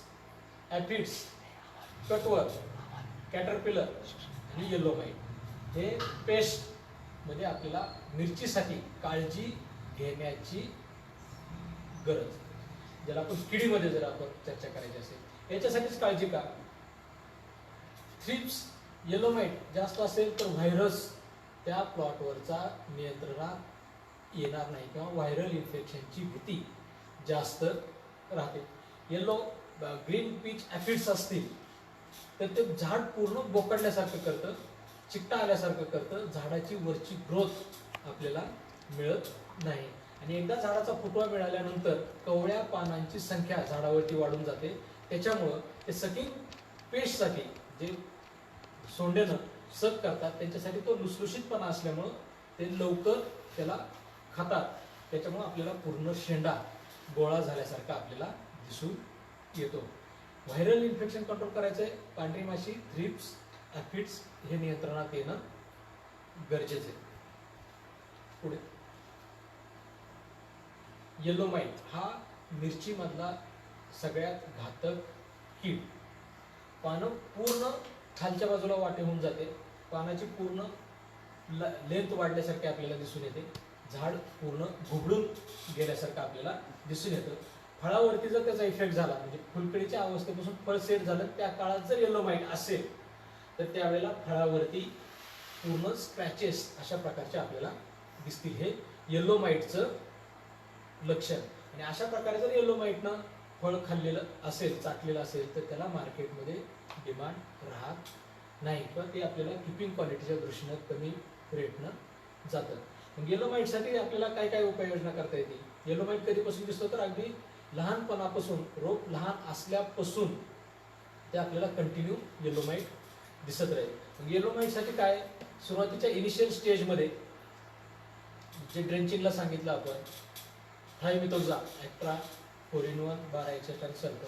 ॲफिड्स, कटवर्म, कॅटरपिलर आणि येलो माइट. हे पेस्ट मध्ये आपल्याला मिरचीसाठी काळजी घेण्याची गरज. ज्याला आपण किडीमध्ये जर आपण चर्चा करायची असेल याच्यासाठीच काळजी का? थ्रिप्स, येलो माइट जास्त असेल तर व्हायरस त्या प्लॉटवरचा नियंत्रणात येणार नाही किंवा व्हायरल इन्फेक्शनची भीती जास्त राहते. येलो ग्रीन पीच ॲफिड्स असतील तर ते झाड पूर्ण बोकडल्यासारखं करतं, चिकटा आल्यासारखं करतं, झाडाची वरची ग्रोथ आपल्याला मिळत नाही. आणि एकदा झाडाचा फुटवा मिळाल्यानंतर कवळ्या पानांची संख्या झाडावरती वाढून जाते. त्याच्यामुळं ते सकिंग पेस्टसाठी जे सोंडेनं सक करतात त्यांच्यासाठी तो लुसलुशीतपणा असल्यामुळं ते लवकर त्याला खातात. त्याच्यामुळं आपल्याला पूर्ण शेंडा गोळा झाल्यासारखा आपल्याला दिसून येतो. व्हायरल इन्फेक्शन कंट्रोल करायचंय, पांढरी माशी, थ्रिप्स, ॲफिड्स हे नियंत्रणात येणं गरजेचं आहे. पुढे येलो माइट हा मिरचीमधला सगळ्यात घातक कीड. पानं पूर्ण खालच्या बाजूला वाटे होऊन जाते, पानाची पूर्ण लेंथ वाढल्यासारखे आपल्याला दिसून येते, झाड पूर्ण घुबडून गेल्यासारखं आपल्याला दिसून येतं. फळावरती जर त्याचा इफेक्ट झाला म्हणजे फुलकळीच्या अवस्थेपासून फळ सेट झालं त्या काळात जर येलो माइट असेल तर त्यावेळेला फळावरती पूर्ण स्क्रॅचेस अशा प्रकारचे आपल्याला दिसतील. हे येलो माइटचं लक्षण. आणि अशा प्रकारे जर येलो माइटनं फळ खाल्लेलं असेल, चाटलेलं असेल तर त्याला मार्केटमध्ये डिमांड राहत नाही किंवा ते आपल्याला किपिंग क्वालिटीच्या दृष्टीनं कमी रेटनं जातं. मग येलो माइटसाठी आपल्याला काय काय उपाययोजना करता येते? येलो माइट कधीपासून दिसतो तर अगदी लहानपणापासून, रोप लहान असल्यापासून ते आपल्याला कंटिन्यू येलो माइट दिसत राहील. मग येलो माइटसाठी काय? सुरुवातीच्या इनिशियल स्टेजमध्ये जे ड्रेंचिंगला सांगितलं आपण, थायमिथोक्झा, ॲक्ट्रा, 4-in-1, 12 आणि सल्फर,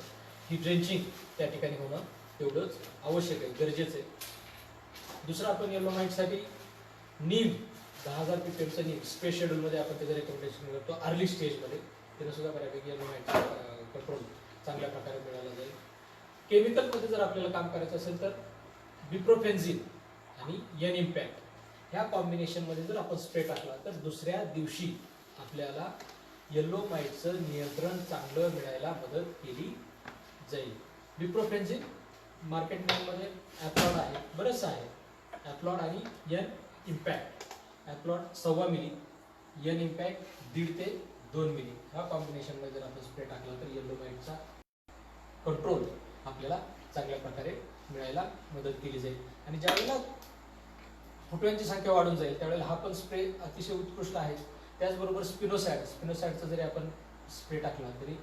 ही ड्रेंचिंग त्या ठिकाणी होणं तेवढंच आवश्यक आहे, गरजेचं आहे. दुसरं आपण येलो माइटसाठी नीम 10,000 ppmचं नीम स्प्रे शेड्यूलमध्ये आपण त्याचं रेकमेंडेशन करतो अर्ली स्टेजमध्ये. त्यानं सुद्धा बऱ्यापैकी येलो माइटचा कंट्रोल चांगल्या प्रकारे मिळाला जाईल. केमिकलमध्ये जर आपल्याला काम करायचं असेल तर बिप्रोफेन्झिन आणि एन इम्पॅक्ट ह्या कॉम्बिनेशनमध्ये जर आपण स्प्रे टाकला तर दुसऱ्या दिवशी आपल्याला येलो माइटचं नियंत्रण चांगलं मिळायला मदत केली जाईल. बिप्रोफेन्झिन मार्केटमध्ये ॲप्लॉड आहे, बरंचसं आहे. ॲप्लॉड आणि एन इम्पॅक्ट. ॲप्लॉड 1.25 मिली, एन इम्पॅक्ट 1.5 ते 2 मिली. ह्या कॉम्बिनेशनमध्ये जर आपण स्प्रे टाकला तर येलो माइटचा कंट्रोल आपल्याला चांगल्या प्रकारे मिळायला मदत केली जाईल. आणि ज्यावेळेला फुटव्यांची संख्या वाढून जाईल त्यावेळेला हा पण स्प्रे अतिशय उत्कृष्ट आहे. त्याचबरोबर स्पिनोसाइडचा जरी आपण स्प्रे टाकला तरी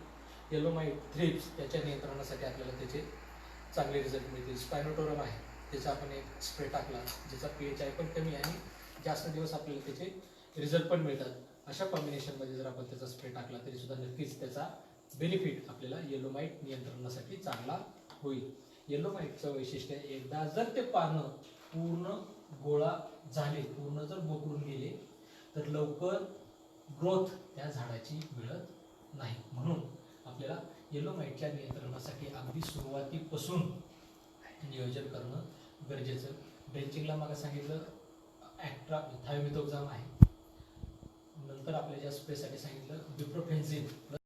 येलो माइट, थ्रिप्स त्याच्या नियंत्रणासाठी आपल्याला त्याचे चांगले रिझल्ट मिळतील. स्पायनोटोरम आहे, त्याचा आपण एक स्प्रे टाकला ज्याचा pH पण कमी आहे आणि जास्त दिवस आपल्याला त्याचे रिझल्ट पण मिळतात. अशा कॉम्बिनेशनमध्ये जर आपण त्याचा स्प्रे टाकला तरी सुद्धा नक्कीच त्याचा बेनिफिट आपल्याला येलो माइट नियंत्रणासाठी चांगला होईल. येलो माइटचं वैशिष्ट्य एकदा जर ते पानं पूर्ण गोळा झाले, पूर्ण जर बोकडून गेले तर लवकर ग्रोथ त्या झाडाची मिळत नाही. म्हणून आपल्याला येलो माइटच्या नियंत्रणासाठी अगदी सुरुवातीपासून नियोजन करणं गरजेचं. ड्रेंचिंगला मागं सांगितलं ॲक्ट्रा थायोमिथोक्झाम आहे. नंतर आपल्या ज्या स्प्रेसाठी सांगितलं डिप्रोफेन्झिन